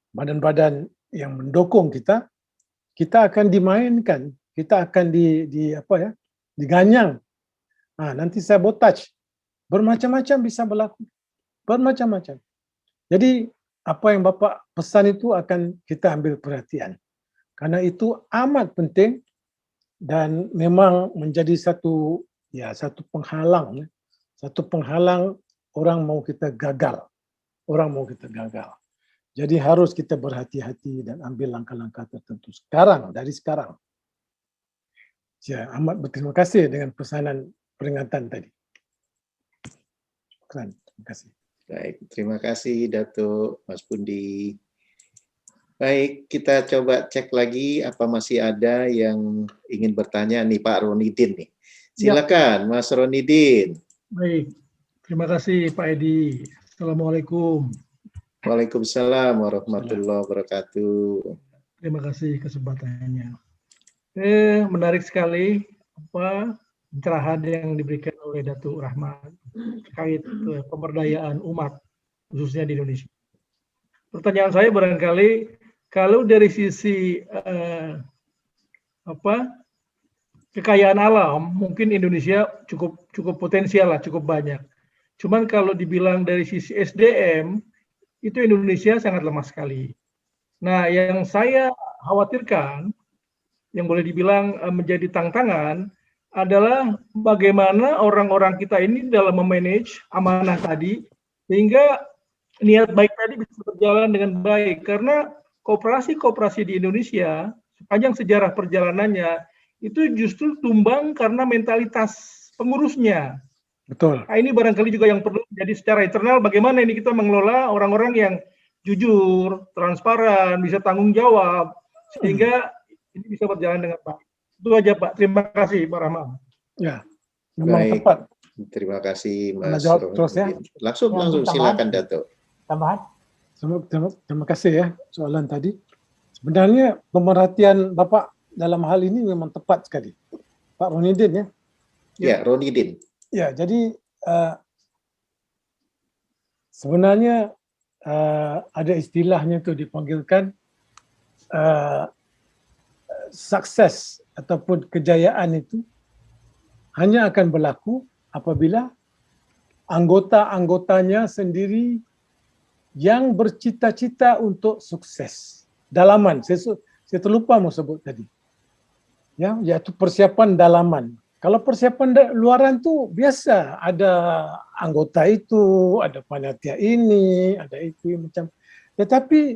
badan-badan yang mendukung kita akan dimainkan, kita akan diganyang. Nanti sabotage, bermacam-macam bisa berlaku, bermacam-macam. Jadi apa yang Bapak pesan itu akan kita ambil perhatian, karena itu amat penting dan memang menjadi satu penghalang, orang mau kita gagal, Jadi harus kita berhati-hati dan ambil langkah-langkah tertentu dari sekarang. Ya, amat berterima kasih dengan pesanan peringatan tadi. Terima kasih. Baik, terima kasih Datuk Mas Pundi. Baik, kita coba cek lagi apa masih ada yang ingin bertanya nih Pak Ronidin nih. Silakan Mas Ronidin. Baik, terima kasih Pak Edi. Assalamualaikum. Waalaikumsalam warahmatullahi wabarakatuh. Terima kasih kesempatannya. Menarik sekali pencerahan yang diberikan oleh Datuk Rahman terkait pemberdayaan umat khususnya di Indonesia. Pertanyaan saya barangkali kalau dari sisi kekayaan alam mungkin Indonesia cukup potensial lah, cukup banyak. Cuman kalau dibilang dari sisi SDM itu Indonesia sangat lemah sekali. Nah, yang saya khawatirkan yang boleh dibilang menjadi tantangan adalah bagaimana orang-orang kita ini dalam memanage amanah tadi sehingga niat baik tadi bisa berjalan dengan baik, karena koperasi-koperasi di Indonesia sepanjang sejarah perjalanannya itu justru tumbang karena mentalitas pengurusnya. Betul. Nah, ini barangkali juga yang perlu jadi secara internal bagaimana ini kita mengelola orang-orang yang jujur, transparan, bisa tanggung jawab sehingga ini bisa berjalan dengan baik. Itu aja Pak. Terima kasih Pak Rahman. Ya, memang Baik. tepat. Terima kasih Mas Jawab terus ya. Ronidin. Langsung silakan Datuk. Tambahan. Terima kasih ya soalan tadi. Sebenarnya pemerhatian Bapak dalam hal ini memang tepat sekali. Pak Ronidin ya. Ya, Ronidin. Ya, jadi sebenarnya ada istilahnya itu dipanggilkan sukses ataupun kejayaan itu hanya akan berlaku apabila anggota-anggotanya sendiri yang bercita-cita untuk sukses. Dalaman, saya terlupa mau sebut tadi. Ya, yaitu persiapan dalaman. Kalau persiapan luaran tuh biasa, ada anggota itu, ada panitia ini, ada itu macam. Tetapi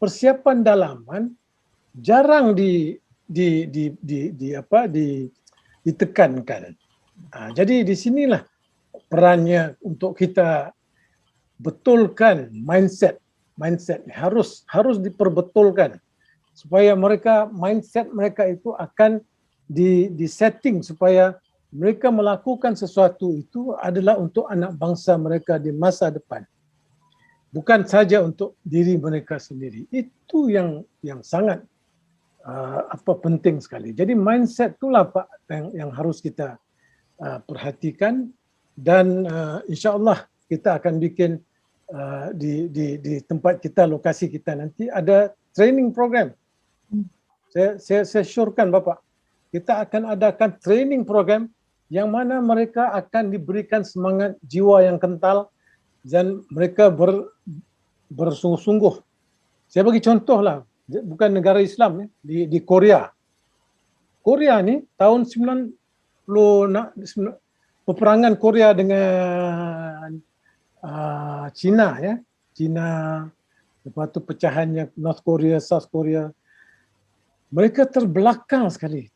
persiapan dalaman jarang ditekankan. Jadi disinilah perannya untuk kita betulkan mindset harus diperbetulkan supaya mindset mereka itu akan di-setting supaya mereka melakukan sesuatu itu adalah untuk anak bangsa mereka di masa depan. Bukan saja untuk diri mereka sendiri. Itu yang sangat penting sekali. Jadi mindset itulah Pak yang harus kita perhatikan, dan insya-Allah kita akan bikin di tempat kita, lokasi kita nanti ada training program. Saya syorkan Bapak, kita akan adakan training program yang mana mereka akan diberikan semangat jiwa yang kental dan mereka bersungguh-sungguh. Saya bagi contoh lah, bukan negara Islam ya, di Korea. Korea ni tahun 90 peperangan Korea dengan China ya, China, lepas tu pecahannya North Korea, South Korea, mereka terbelakang sekali.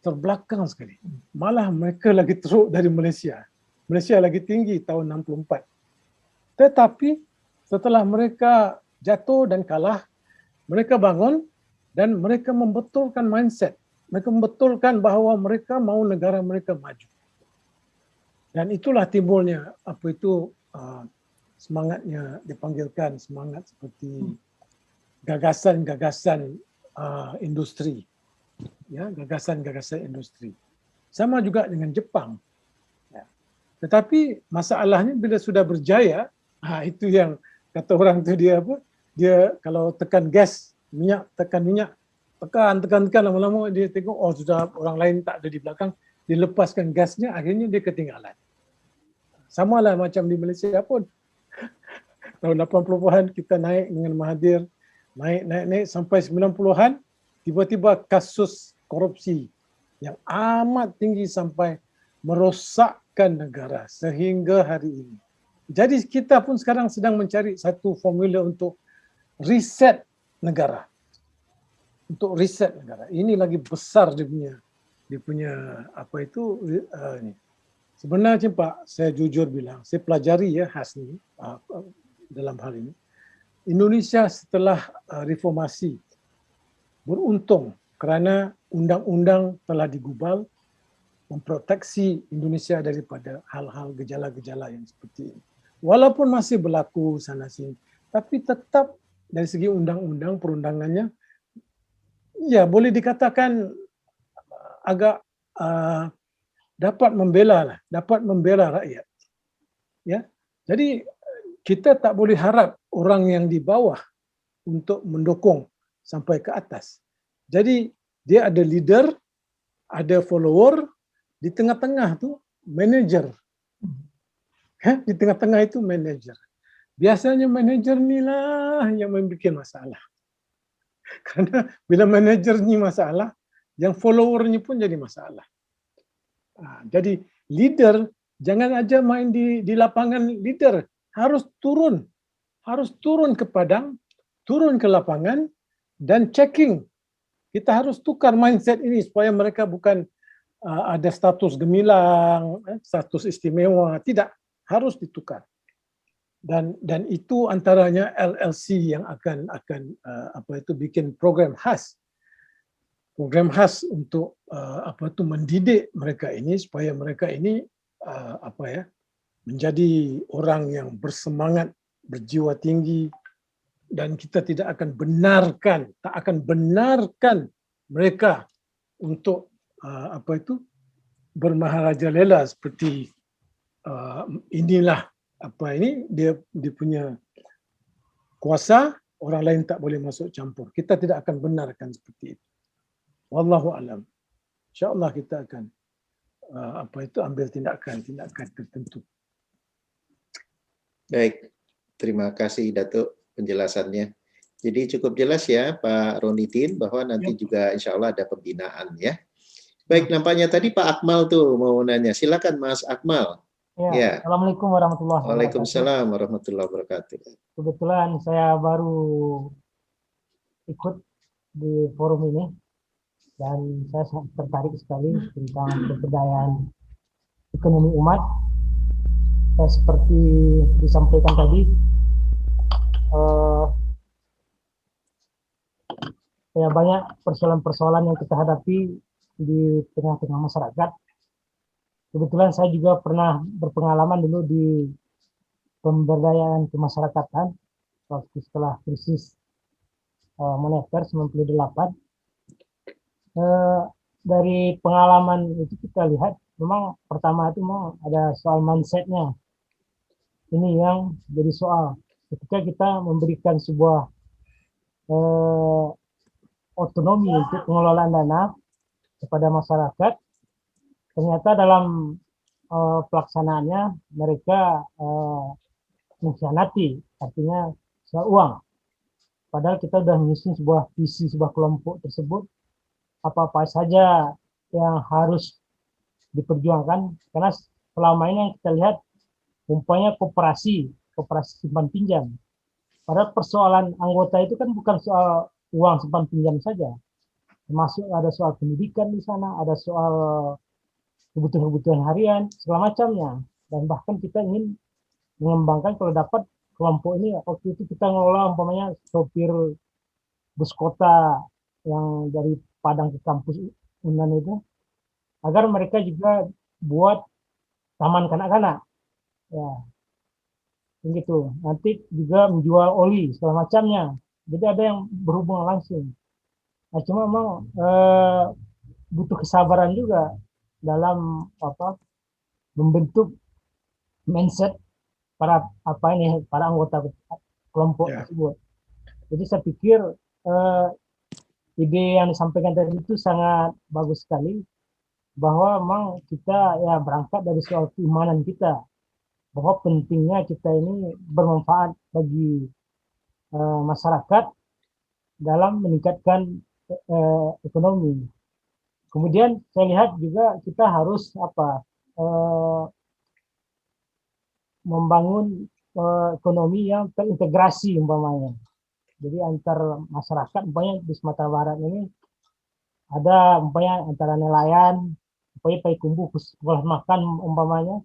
Malah mereka lagi teruk dari Malaysia. Malaysia lagi tinggi tahun 64. Tetapi setelah mereka jatuh dan kalah, mereka bangun dan mereka membetulkan mindset. Mereka membetulkan bahawa mereka mau negara mereka maju. Dan itulah timbulnya apa itu semangatnya dipanggilkan semangat seperti gagasan-gagasan industri. Ya, gagasan-gagasan industri. Sama juga dengan Jepang. Ya. Tetapi masalahnya bila sudah berjaya, itu yang kata orang tu dia apa? Dia kalau tekan gas, minyak, tekan minyak, tekan lama-lama dia tengok oh sudah orang lain tak ada di belakang, dia lepaskan gasnya, akhirnya dia ketinggalan. Samalah macam di Malaysia pun. Tahun 80-an kita naik dengan Mahathir, naik sampai 90-an, tiba-tiba kasus korupsi yang amat tinggi sampai merosakkan negara sehingga hari ini. Jadi kita pun sekarang sedang mencari satu formula untuk reset negara. Untuk reset negara. Ini lagi besar dia punya apa itu ini. Sebenarnya Pak, saya jujur bilang, saya pelajari ya Hasni dalam hal ini. Indonesia setelah reformasi beruntung kerana undang-undang telah digubal memproteksi Indonesia daripada hal-hal gejala-gejala yang seperti ini. Walaupun masih berlaku sana sini, tapi tetap dari segi undang-undang perundangannya, ya boleh dikatakan agak dapat membela rakyat. Ya, jadi kita tak boleh harap orang yang di bawah untuk mendukung sampai ke atas. Jadi dia ada leader, ada follower, di tengah-tengah tu manager. Di tengah-tengah itu manager. Biasanya manager ni lah yang membuat masalah. Karena bila manager ni masalah, yang followernya pun jadi masalah. Jadi leader jangan aja main di lapangan, leader harus turun ke padang, turun ke lapangan dan checking. Kita harus tukar mindset ini supaya mereka bukan ada status gemilang, status istimewa, tidak, harus ditukar. Dan itu antaranya LLC yang akan apa itu bikin program khas untuk apa itu mendidik mereka ini supaya mereka ini menjadi orang yang bersemangat, berjiwa tinggi, dan kita tak akan benarkan mereka untuk bermaharajalela seperti inilah dia punya kuasa, orang lain tak boleh masuk campur. Kita tidak akan benarkan seperti itu. Wallahu alam. InsyaAllah kita akan ambil tindakan tertentu. Baik, terima kasih Datuk penjelasannya. Jadi cukup jelas ya Pak Ronidin bahwa nanti juga insya Allah ada pembinaan ya. Baik, nampaknya tadi Pak Akmal tuh mau nanya. Silakan Mas Akmal. Ya. Assalamualaikum warahmatullahi wabarakatuh. Waalaikumsalam warahmatullahi wabarakatuh. Kebetulan saya baru ikut di forum ini dan saya sangat tertarik sekali tentang pemberdayaan ekonomi umat. Seperti disampaikan tadi, ya banyak persoalan-persoalan yang kita hadapi di tengah-tengah masyarakat. Kebetulan saya juga pernah berpengalaman dulu di pemberdayaan kemasyarakatan waktu setelah krisis moneter 98. Dari pengalaman itu kita lihat memang pertama itu memang ada soal mindsetnya. Ini yang jadi soal ketika kita memberikan sebuah otonomi untuk pengelolaan dana kepada masyarakat, ternyata dalam pelaksanaannya mereka mengkhianati, artinya soal uang. Padahal kita sudah menyusun sebuah visi sebuah kelompok tersebut, apa-apa saja yang harus diperjuangkan, karena selama ini yang kita lihat umpamanya koperasi koperasi simpan pinjam. Padahal persoalan anggota itu kan bukan soal uang simpan pinjam saja, termasuk ada soal pendidikan di sana, ada soal kebutuhan-kebutuhan harian, segala macamnya. Dan bahkan kita ingin mengembangkan kalau dapat kelompok ini, waktu itu kita ngelola umpamanya sopir bus kota yang dari Padang ke kampus Unan itu, agar mereka juga buat taman kanak-kanak, ya, begitu. Nanti juga menjual oli segala macamnya. Jadi ada yang berhubungan langsung. Nah, cuma memang butuh kesabaran juga dalam membentuk mindset para anggota kelompok tersebut. Jadi saya pikir ide yang disampaikan tadi itu sangat bagus sekali, bahwa memang kita ya berangkat dari soal keimanan kita, bahwa pentingnya kita ini bermanfaat bagi masyarakat dalam meningkatkan ekonomi. Kemudian saya lihat juga kita harus membangun ekonomi yang terintegrasi umpamanya. Jadi antar masyarakat, umpamanya di Sumatera Barat ini ada umpamanya antara nelayan, umpamanya Payakumbuh sekolah makan umpamanya,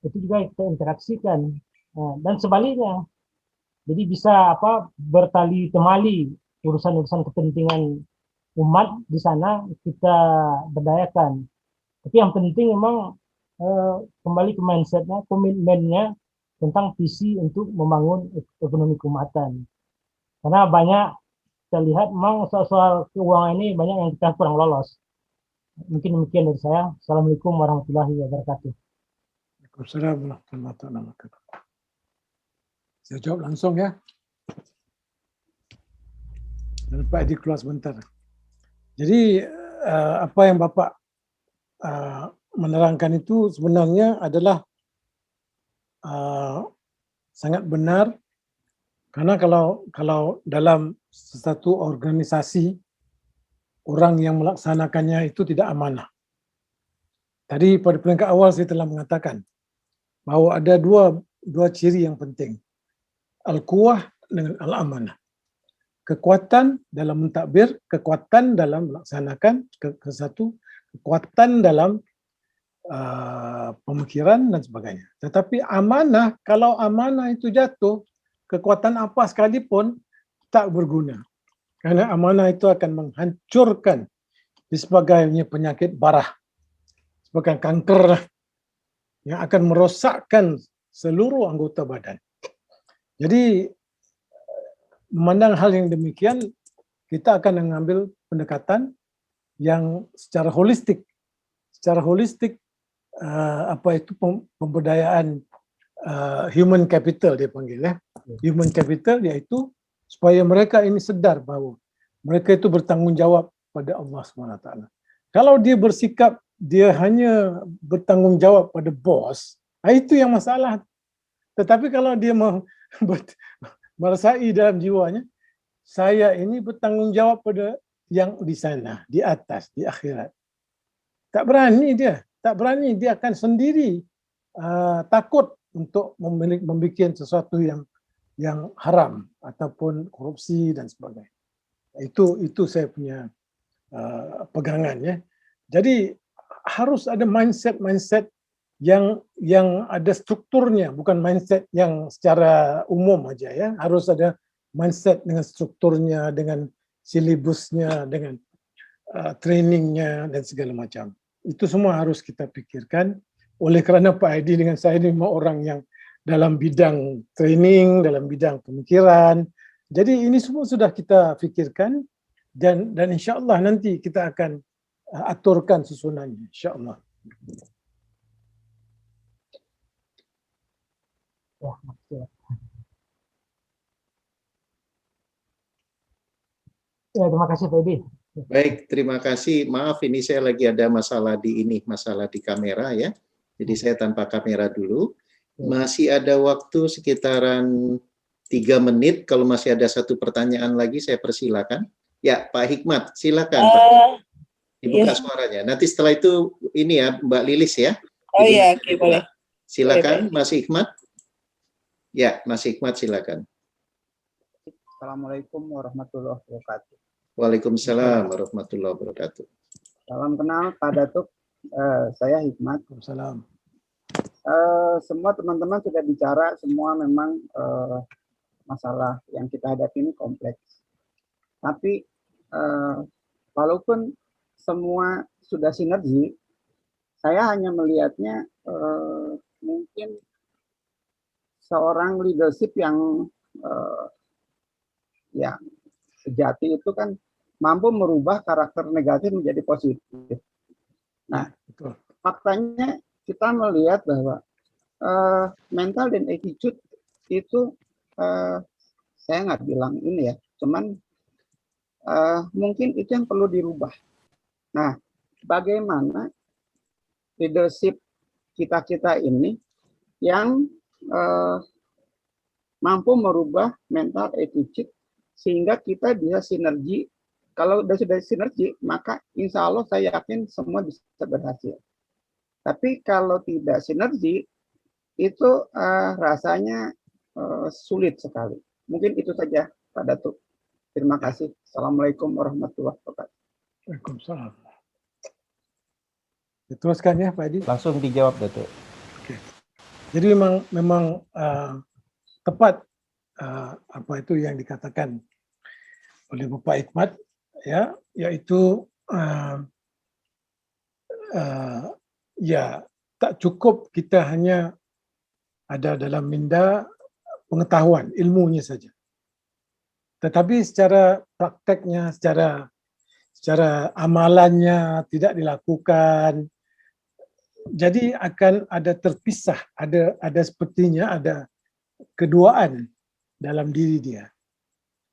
itu juga kita interaksikan. Dan sebaliknya, jadi bisa bertali temali urusan-urusan kepentingan umat di sana kita berdayakan. Tapi yang penting memang kembali ke mindsetnya, komitmennya tentang visi untuk membangun ekonomi keumatan. Karena banyak kita lihat memang soal keuangan ini banyak yang kita kurang lolos. Mungkin demikian dari saya. Assalamualaikum warahmatullahi wabarakatuh. Waalaikumsalam warahmatullahi wabarakatuh. Saya jawab langsung ya. Dan Pak Edi keluar sebentar. Jadi apa yang Bapak menerangkan itu sebenarnya adalah sangat benar. Karena kalau dalam satu organisasi, orang yang melaksanakannya itu tidak amanah. Tadi pada peringkat awal saya telah mengatakan bahwa ada dua ciri yang penting. Al-quwah dengan al-amanah. Kekuatan dalam mentadbir, kekuatan dalam melaksanakan satu, kekuatan dalam pemikiran dan sebagainya. Tetapi amanah, kalau amanah itu jatuh, kekuatan apa sekalipun tak berguna. Karena amanah itu akan menghancurkan sebagainya penyakit barah, sebagai kanker yang akan merosakkan seluruh anggota badan. Jadi memandang hal yang demikian, kita akan mengambil pendekatan yang secara holistik. Secara holistik, pemberdayaan human capital dia panggil ya. Human capital yaitu supaya mereka ini sedar bahwa mereka itu bertanggung jawab pada Allah SWT. Kalau dia bersikap dia hanya bertanggung jawab pada bos, itu yang masalah. Tetapi kalau dia merasai dalam jiwanya, saya ini bertanggung jawab pada yang di sana, di atas, di akhirat. Tak berani dia akan sendiri takut untuk membuat sesuatu yang haram ataupun korupsi dan sebagainya. Itu saya punya pegangan ya. Jadi harus ada mindset yang ada strukturnya, bukan mindset yang secara umum aja ya. Harus ada mindset dengan strukturnya, dengan silibusnya, dengan trainingnya dan segala macam. Itu semua harus kita pikirkan. Oleh kerana Pak Edi dengan saya ini memang orang yang dalam bidang training, dalam bidang pemikiran. Jadi ini semua sudah kita pikirkan dan insya-Allah nanti kita akan aturkan susunannya, insya-Allah. Ya, maksudnya. Ya, terima kasih Pak Edi. Baik, terima kasih. Maaf ini saya lagi ada masalah di kamera ya. Jadi saya tanpa kamera dulu. Masih ada waktu sekitaran 3 menit. Kalau masih ada satu pertanyaan lagi saya persilakan. Ya, Pak Hikmat, silakan Pak. Dibuka suaranya. Nanti setelah itu ini ya Mbak Lilis ya. Oh iya, oke boleh. Silakan Mas Hikmat. Ya, Mas Hikmat silakan. Assalamualaikum warahmatullahi wabarakatuh. Waalaikumsalam warahmatullahi wabarakatuh. Salam kenal Pak Datuk, saya Hikmat. Waalaikumsalam. Semua teman-teman sudah bicara, semua memang masalah yang kita hadapi ini kompleks. Tapi walaupun semua sudah sinergi, saya hanya melihatnya mungkin seorang leadership yang sejati itu kan mampu merubah karakter negatif menjadi positif. Nah, faktanya kita melihat bahwa mental dan attitude itu saya nggak bilang ini ya, cuman mungkin itu yang perlu dirubah. Nah, bagaimana leadership kita ini yang mampu merubah mental attitude sehingga kita bisa sinergi. Kalau sudah sinergi, maka insya Allah saya yakin semua bisa berhasil. Tapi kalau tidak sinergi, itu rasanya sulit sekali. Mungkin itu saja, Pak Datuk. Terima kasih. Assalamualaikum warahmatullahi wabarakatuh. Waalaikumsalam. Diteruskan ya Pak Edi. Langsung dijawab, Datuk. Oke. Jadi memang tepat apa itu yang dikatakan oleh Bapak Hikmat, ya, yaitu ya tak cukup kita hanya ada dalam minda pengetahuan, ilmunya saja. Tetapi secara prakteknya, secara amalannya tidak dilakukan, jadi akan ada terpisah, ada sepertinya ada keduaan dalam diri dia.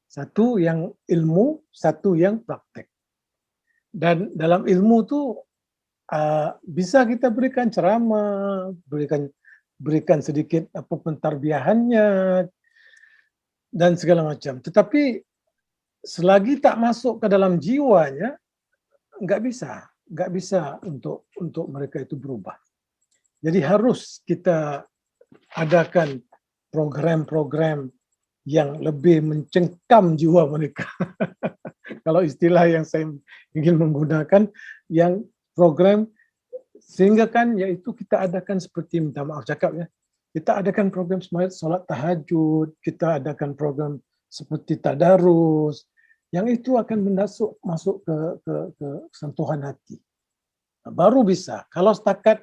Satu yang ilmu, satu yang praktek. Dan dalam ilmu itu bisa kita berikan ceramah, berikan sedikit pentarbiahannya dan segala macam. Tetapi selagi tak masuk ke dalam jiwanya, nggak bisa untuk mereka itu berubah. Jadi harus kita adakan program-program yang lebih mencengkam jiwa mereka. Kalau istilah yang saya ingin menggunakan, yang program sehingga kan yaitu kita adakan seperti, minta maaf cakap ya, kita adakan program solat tahajud, kita adakan program seperti tadarus, yang itu akan masuk ke sentuhan hati. Baru bisa. Kalau setakat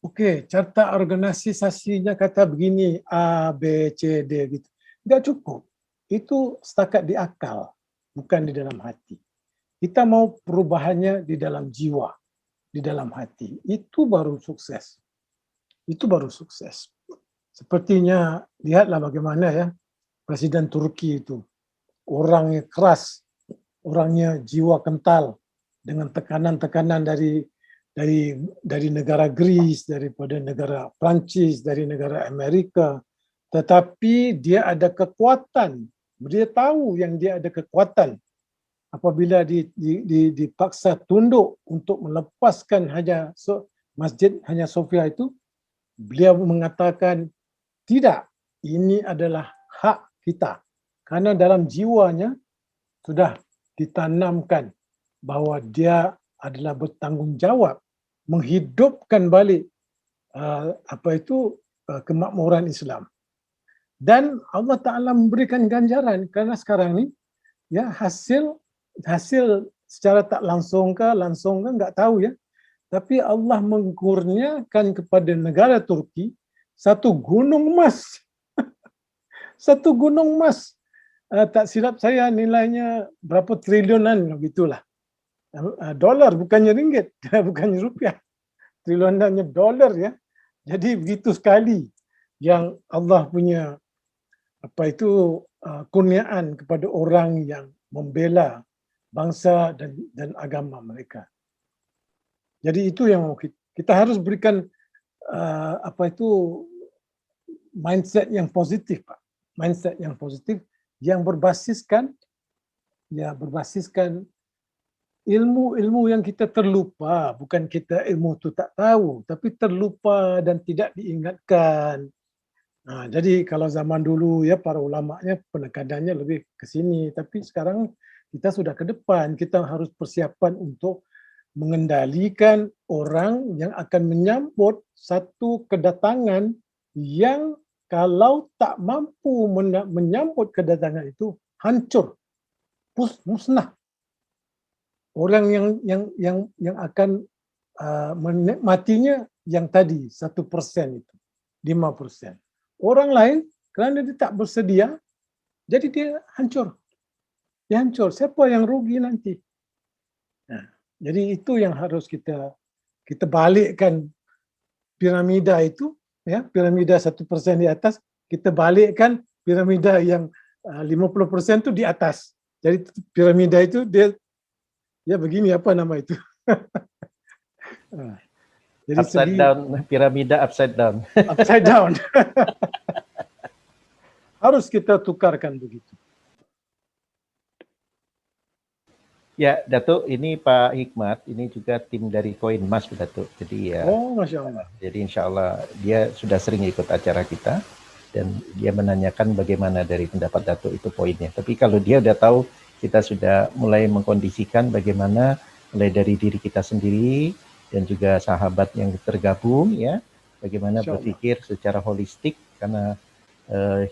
oke, carta organisasinya kata begini, A, B, C, D gitu. Nggak cukup. Itu setakat di akal, bukan di dalam hati. Kita mau perubahannya di dalam jiwa, di dalam hati. Itu baru sukses. Itu baru sukses. Sepertinya, lihatlah bagaimana ya, Presiden Turki itu. Orangnya keras, orangnya jiwa kental, dengan tekanan-tekanan dari negara Greece, daripada negara Prancis, dari negara Amerika, tetapi dia ada kekuatan. Dia tahu yang dia ada kekuatan. Apabila dipaksa tunduk untuk melepaskan Masjid Hagia Sophia itu, beliau mengatakan tidak, ini adalah hak kita. Karena dalam jiwanya sudah ditanamkan bahwa dia adalah bertanggung jawab menghidupkan balik kemakmuran Islam. Dan Allah Ta'ala memberikan ganjaran karena sekarang ini ya hasil secara tak langsung nggak tahu ya, tapi Allah mengkurniakan kepada negara Turki satu gunung emas. Satu gunung emas. Tak silap saya nilainya berapa triliunan begitulah. Dolar, bukannya ringgit, bukannya rupiah. Triliunannya dolar ya. Jadi begitu sekali yang Allah punya kurniaan kepada orang yang membela bangsa dan agama mereka. Jadi itu yang kita harus berikan mindset yang positif, Pak. Mindset yang positif yang berbasiskan ilmu yang kita terlupa, bukan kita ilmu itu tak tahu, tapi terlupa dan tidak diingatkan. Nah, jadi kalau zaman dulu ya para ulamanya penekanannya lebih ke sini, tapi sekarang kita sudah ke depan, kita harus persiapan untuk mengendalikan orang yang akan menyambut satu kedatangan yang kalau tak mampu menyambut kedatangan itu hancur, musnah. Orang yang akan menikmatinya yang tadi 1% itu, 5%. Orang lain kerana dia tak bersedia, jadi dia hancur. Dia hancur. Siapa yang rugi nanti? Nah, jadi itu yang harus kita balikkan piramida itu, ya, piramida 1% di atas, kita balikkan piramida yang 50% itu di atas. Jadi piramida itu dia ya begini, apa nama itu? Jadi upside down, piramida upside down. Upside down. Harus kita tukarkan begitu. Ya, Datuk, ini Pak Hikmat, ini juga tim dari Koin Mas, Datuk. Jadi ya. Oh, Masya Allah. Jadi insya Allah dia sudah sering ikut acara kita dan dia menanyakan bagaimana dari pendapat Datuk itu poinnya. Tapi kalau dia udah tahu kita sudah mulai mengkondisikan bagaimana mulai dari diri kita sendiri dan juga sahabat yang tergabung, ya, bagaimana berpikir secara holistik, karena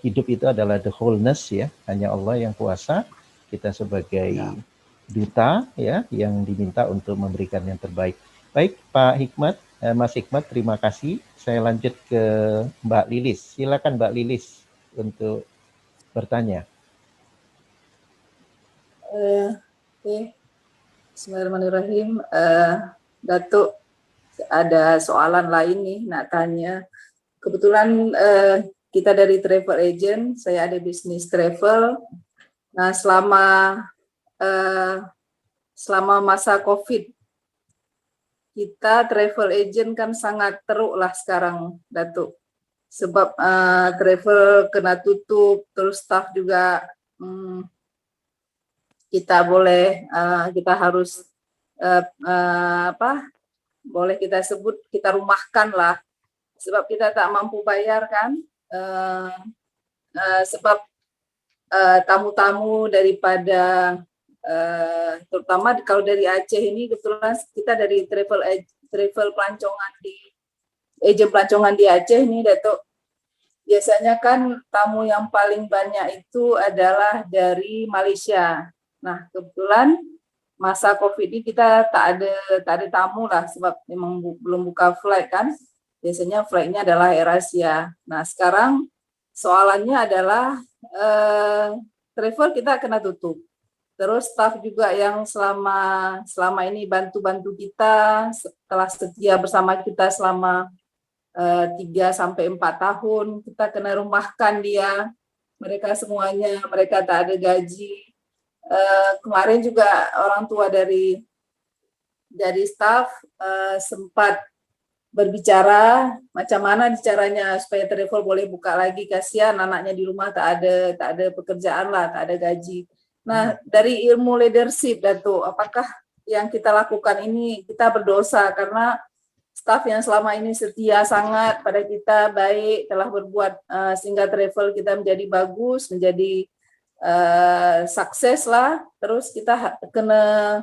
hidup itu adalah the wholeness, ya, hanya Allah yang kuasa, kita sebagai duta, ya, yang diminta untuk memberikan yang terbaik. Baik Pak Hikmat, Mas Hikmat, terima kasih. Saya lanjut ke Mbak Lilis. Silakan Mbak Lilis untuk bertanya. Oke. Bismillahirrahmanirrahim. Datuk, ada soalan lain nih nak tanya. Kebetulan kita dari travel agent, saya ada bisnis travel. Nah, selama masa COVID, kita travel agent kan sangat teruk lah sekarang, Datuk. Sebab travel kena tutup, terus staff juga kita harus boleh kita sebut kita rumahkan lah, sebab kita tak mampu bayar kan, sebab tamu-tamu daripada terutama kalau dari Aceh ini, kebetulan kita dari travel pelancongan agen pelancongan di Aceh ini, Datuk, biasanya kan tamu yang paling banyak itu adalah dari Malaysia. Nah, kebetulan masa COVID ini kita tak ada tamu lah, sebab memang belum buka flight kan. Biasanya flightnya adalah AirAsia. Nah, sekarang soalannya adalah travel kita kena tutup. Terus staff juga yang selama ini bantu kita, setelah setia bersama kita selama 3-4 tahun, kita kena rumahkan dia. Mereka semuanya, mereka tak ada gaji. Kemarin juga orang tua dari staff sempat berbicara macam mana caranya supaya travel boleh buka lagi, kasihan anaknya di rumah tak ada pekerjaan lah, tak ada gaji. Nah, dari ilmu leadership, Datuk, apakah yang kita lakukan ini kita berdosa karena staff yang selama ini setia sangat pada kita, baik, telah berbuat sehingga travel kita menjadi bagus, menjadi sukses lah, terus kita kena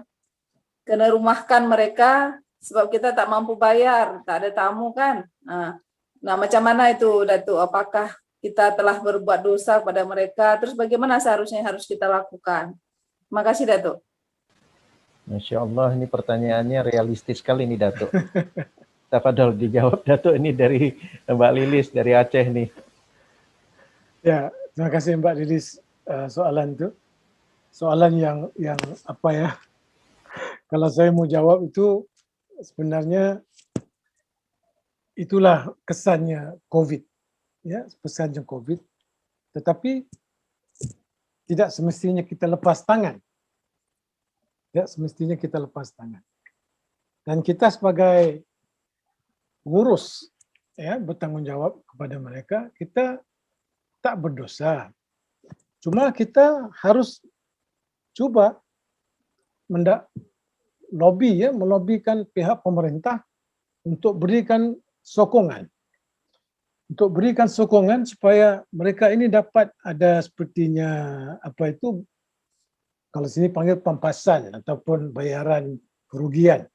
rumahkan mereka sebab kita tak mampu bayar, tak ada tamu kan. Nah, macam mana itu, Datuk? Apakah kita telah berbuat dosa pada mereka? Terus bagaimana seharusnya harus kita lakukan? Terima kasih, Datuk. Masya Allah, ini pertanyaannya realistis sekali nih, Datuk. Tafadhol dijawab, Datuk, ini dari Mbak Lilis dari Aceh nih. Ya, terima kasih Mbak Lilis. Soalan itu soalan yang apa ya, kalau saya mau jawab itu sebenarnya itulah kesannya COVID, ya, pesannya COVID, tetapi tidak semestinya kita lepas tangan, tidak semestinya kita lepas tangan, dan kita sebagai pengurus, ya, bertanggung jawab kepada mereka, kita tak berdosa. Cuma kita harus coba melobikan pihak pemerintah untuk berikan sokongan. untuk berikan sokongan supaya mereka ini dapat ada sepertinya apa itu, kalau sini panggil pampasan ataupun bayaran kerugian,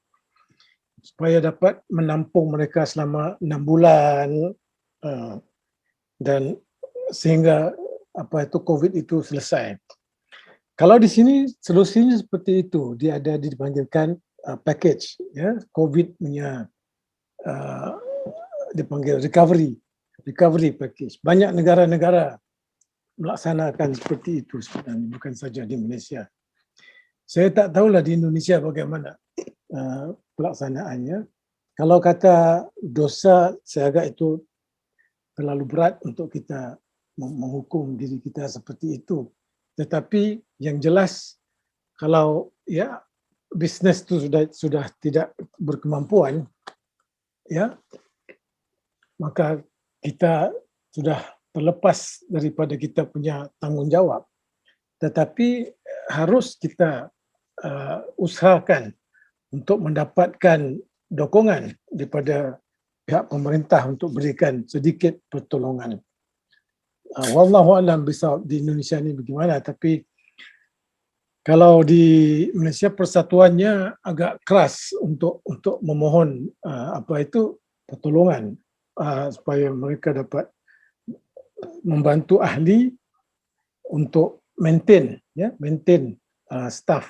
supaya dapat menampung mereka selama 6 bulan dan sehingga apa itu COVID itu selesai. Kalau di sini solusinya seperti itu, dia ada dipanggilkan package, ya, COVID punya dipanggil recovery package. Banyak negara-negara melaksanakan seperti itu sebenarnya, bukan saja di Malaysia. Saya tak tahulah di Indonesia bagaimana pelaksanaannya. Kalau kata dosa, saya agak itu terlalu berat untuk kita menghukum diri kita seperti itu. Tetapi yang jelas, kalau ya bisnes itu sudah tidak berkemampuan, ya, maka kita sudah terlepas daripada kita punya tanggungjawab. Tetapi harus kita usahakan untuk mendapatkan dokongan daripada pihak pemerintah untuk berikan sedikit pertolongan. Wallahu a'lam bishawab di Indonesia ini bagaimana, tapi kalau di Malaysia persatuannya agak keras untuk memohon apa itu pertolongan supaya mereka dapat membantu ahli untuk maintain staff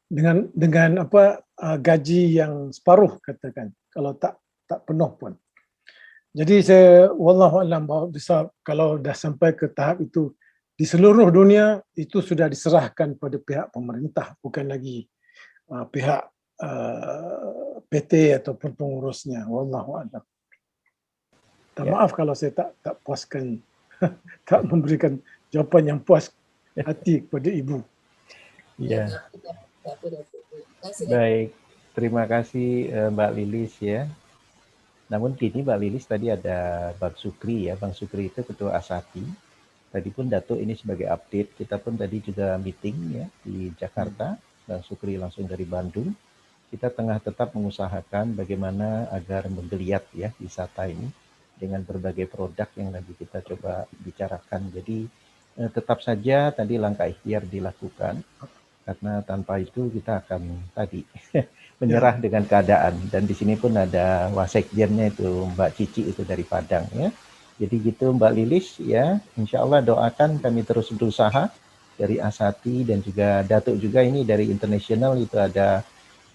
dengan apa gaji yang separuh, katakan, kalau tak penuh pun. Jadi saya wallahu a'lam bisa kalau dah sampai ke tahap itu di seluruh dunia, itu sudah diserahkan pada pihak pemerintah, bukan lagi pihak PT ataupun pengurusnya. Wallahu a'lam. Maaf kalau saya tak puaskan, tak memberikan jawapan yang puas hati kepada Ibu. Ya. Baik, terima kasih Mbak Lilis ya. Namun kini Mbak Lilis tadi ada Bang Sukri ya. Bang Sukri itu Ketua Asati. Tadi pun Datuk ini sebagai update. Kita pun tadi juga meeting ya di Jakarta. Bang Sukri langsung dari Bandung. Kita tengah tetap mengusahakan bagaimana agar menggeliat ya wisata ini dengan berbagai produk yang nanti kita coba bicarakan. Jadi tetap saja tadi langkah ikhtiar dilakukan, karena tanpa itu kita akan tadi menyerah dengan keadaan. Dan di sini pun ada wasekjennya itu Mbak Cici itu dari Padang ya. Jadi gitu Mbak Lilis ya, insya Allah doakan kami terus berusaha dari Asati dan juga Datuk juga ini dari internasional itu ada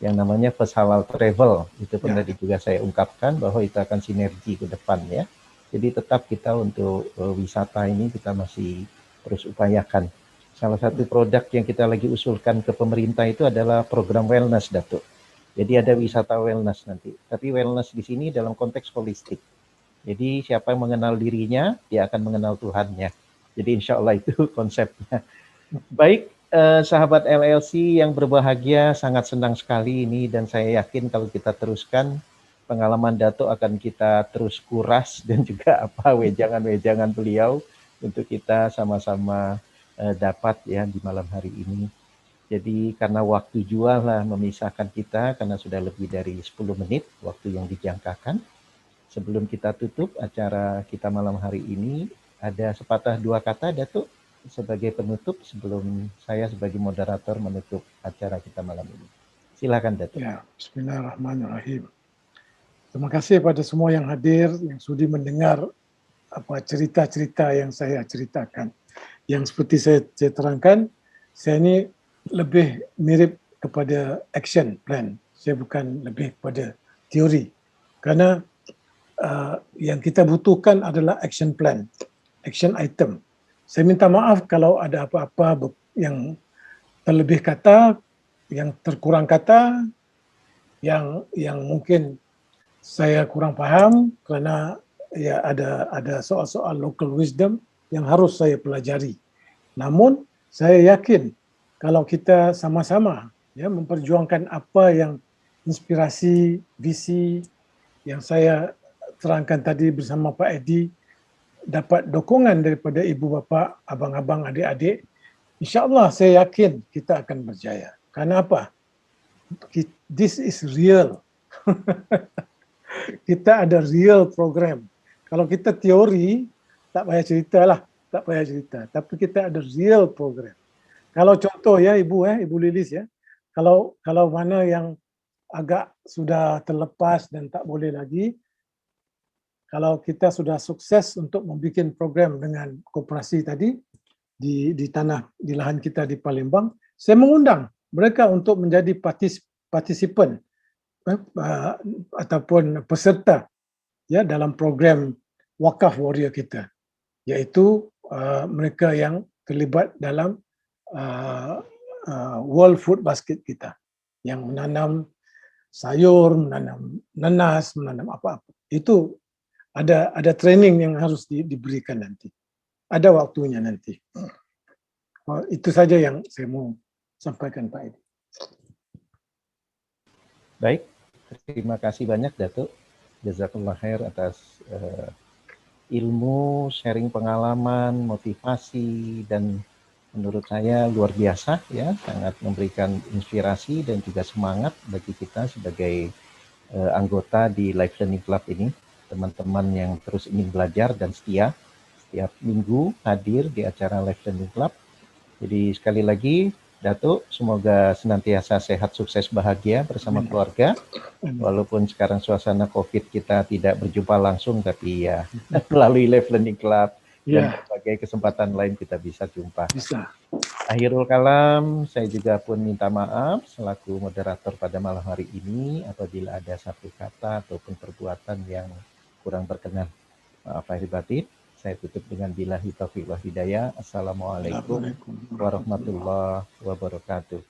yang namanya First Halal Travel, itu pun tadi juga saya ungkapkan bahwa itu akan sinergi ke depan ya. Jadi tetap kita untuk wisata ini kita masih terus upayakan. Salah satu produk yang kita lagi usulkan ke pemerintah itu adalah program wellness, Datuk. Jadi ada wisata wellness nanti. Tapi wellness di sini dalam konteks holistik. Jadi siapa yang mengenal dirinya, dia akan mengenal Tuhannya. Jadi insya Allah itu konsepnya. Baik, sahabat LLC yang berbahagia, sangat senang sekali ini. Dan saya yakin kalau kita teruskan, pengalaman Datuk akan kita terus kuras. Dan juga apa wejangan-wejangan beliau untuk kita sama-sama dapat ya di malam hari ini. Jadi karena waktu jual lah memisahkan kita, karena sudah lebih dari 10 menit waktu yang dijangkakan. Sebelum kita tutup acara kita malam hari ini, ada sepatah dua kata Datuk sebagai penutup sebelum saya sebagai moderator menutup acara kita malam ini. Silakan Datuk. Ya, bismillahirrahmanirrahim. Terima kasih pada semua yang hadir, yang sudi mendengar apa cerita-cerita yang saya ceritakan. Yang seperti saya terangkan, saya ini lebih mirip kepada action plan. Saya bukan lebih kepada teori. Karena yang kita butuhkan adalah action plan, action item. Saya minta maaf kalau ada apa-apa yang terlebih kata, yang terkurang kata, yang mungkin saya kurang paham kerana ya ada soal-soal local wisdom yang harus saya pelajari. Namun saya yakin kalau kita sama-sama ya memperjuangkan apa yang inspirasi, visi yang saya terangkan tadi bersama Pak Edi, dapat dukungan daripada ibu bapa, abang-abang, adik-adik, insya-Allah saya yakin kita akan berjaya. Karena apa? This is real. Kita ada real program. Kalau kita teori, tak payah cerita lah, tak payah cerita. Tapi kita ada real program. Kalau contoh ya Ibu Lilis ya, kalau mana yang agak sudah terlepas dan tak boleh lagi, kalau kita sudah sukses untuk membuat program dengan koperasi tadi di lahan kita di Palembang, saya mengundang mereka untuk menjadi partisipan ataupun peserta ya dalam program Wakaf Warrior kita, yaitu mereka yang terlibat dalam World Food Basket kita, yang menanam sayur, menanam nanas, menanam apa-apa. Itu ada training yang harus diberikan nanti. Ada waktunya nanti. Itu saja yang saya mau sampaikan Pak Edi. Baik, terima kasih banyak Datuk. Jazakallah khair atas ilmu, sharing pengalaman, motivasi, dan menurut saya luar biasa ya, sangat memberikan inspirasi dan juga semangat bagi kita sebagai anggota di Life Learning Club ini, teman-teman yang terus ingin belajar dan setia setiap minggu hadir di acara Life Learning Club. Jadi sekali lagi Datuk, semoga senantiasa sehat, sukses, bahagia bersama keluarga. Walaupun sekarang suasana COVID kita tidak berjumpa langsung, tapi ya melalui Life Learning Club dan berbagai kesempatan lain kita bisa jumpa. Bisa. Akhirul kalam, saya juga pun minta maaf selaku moderator pada malam hari ini apabila ada satu kata ataupun perbuatan yang kurang berkenan. Maaf lahir batin. Saya tutup dengan billahi taufiq wal hidayah. Assalamualaikum warahmatullahi wabarakatuh.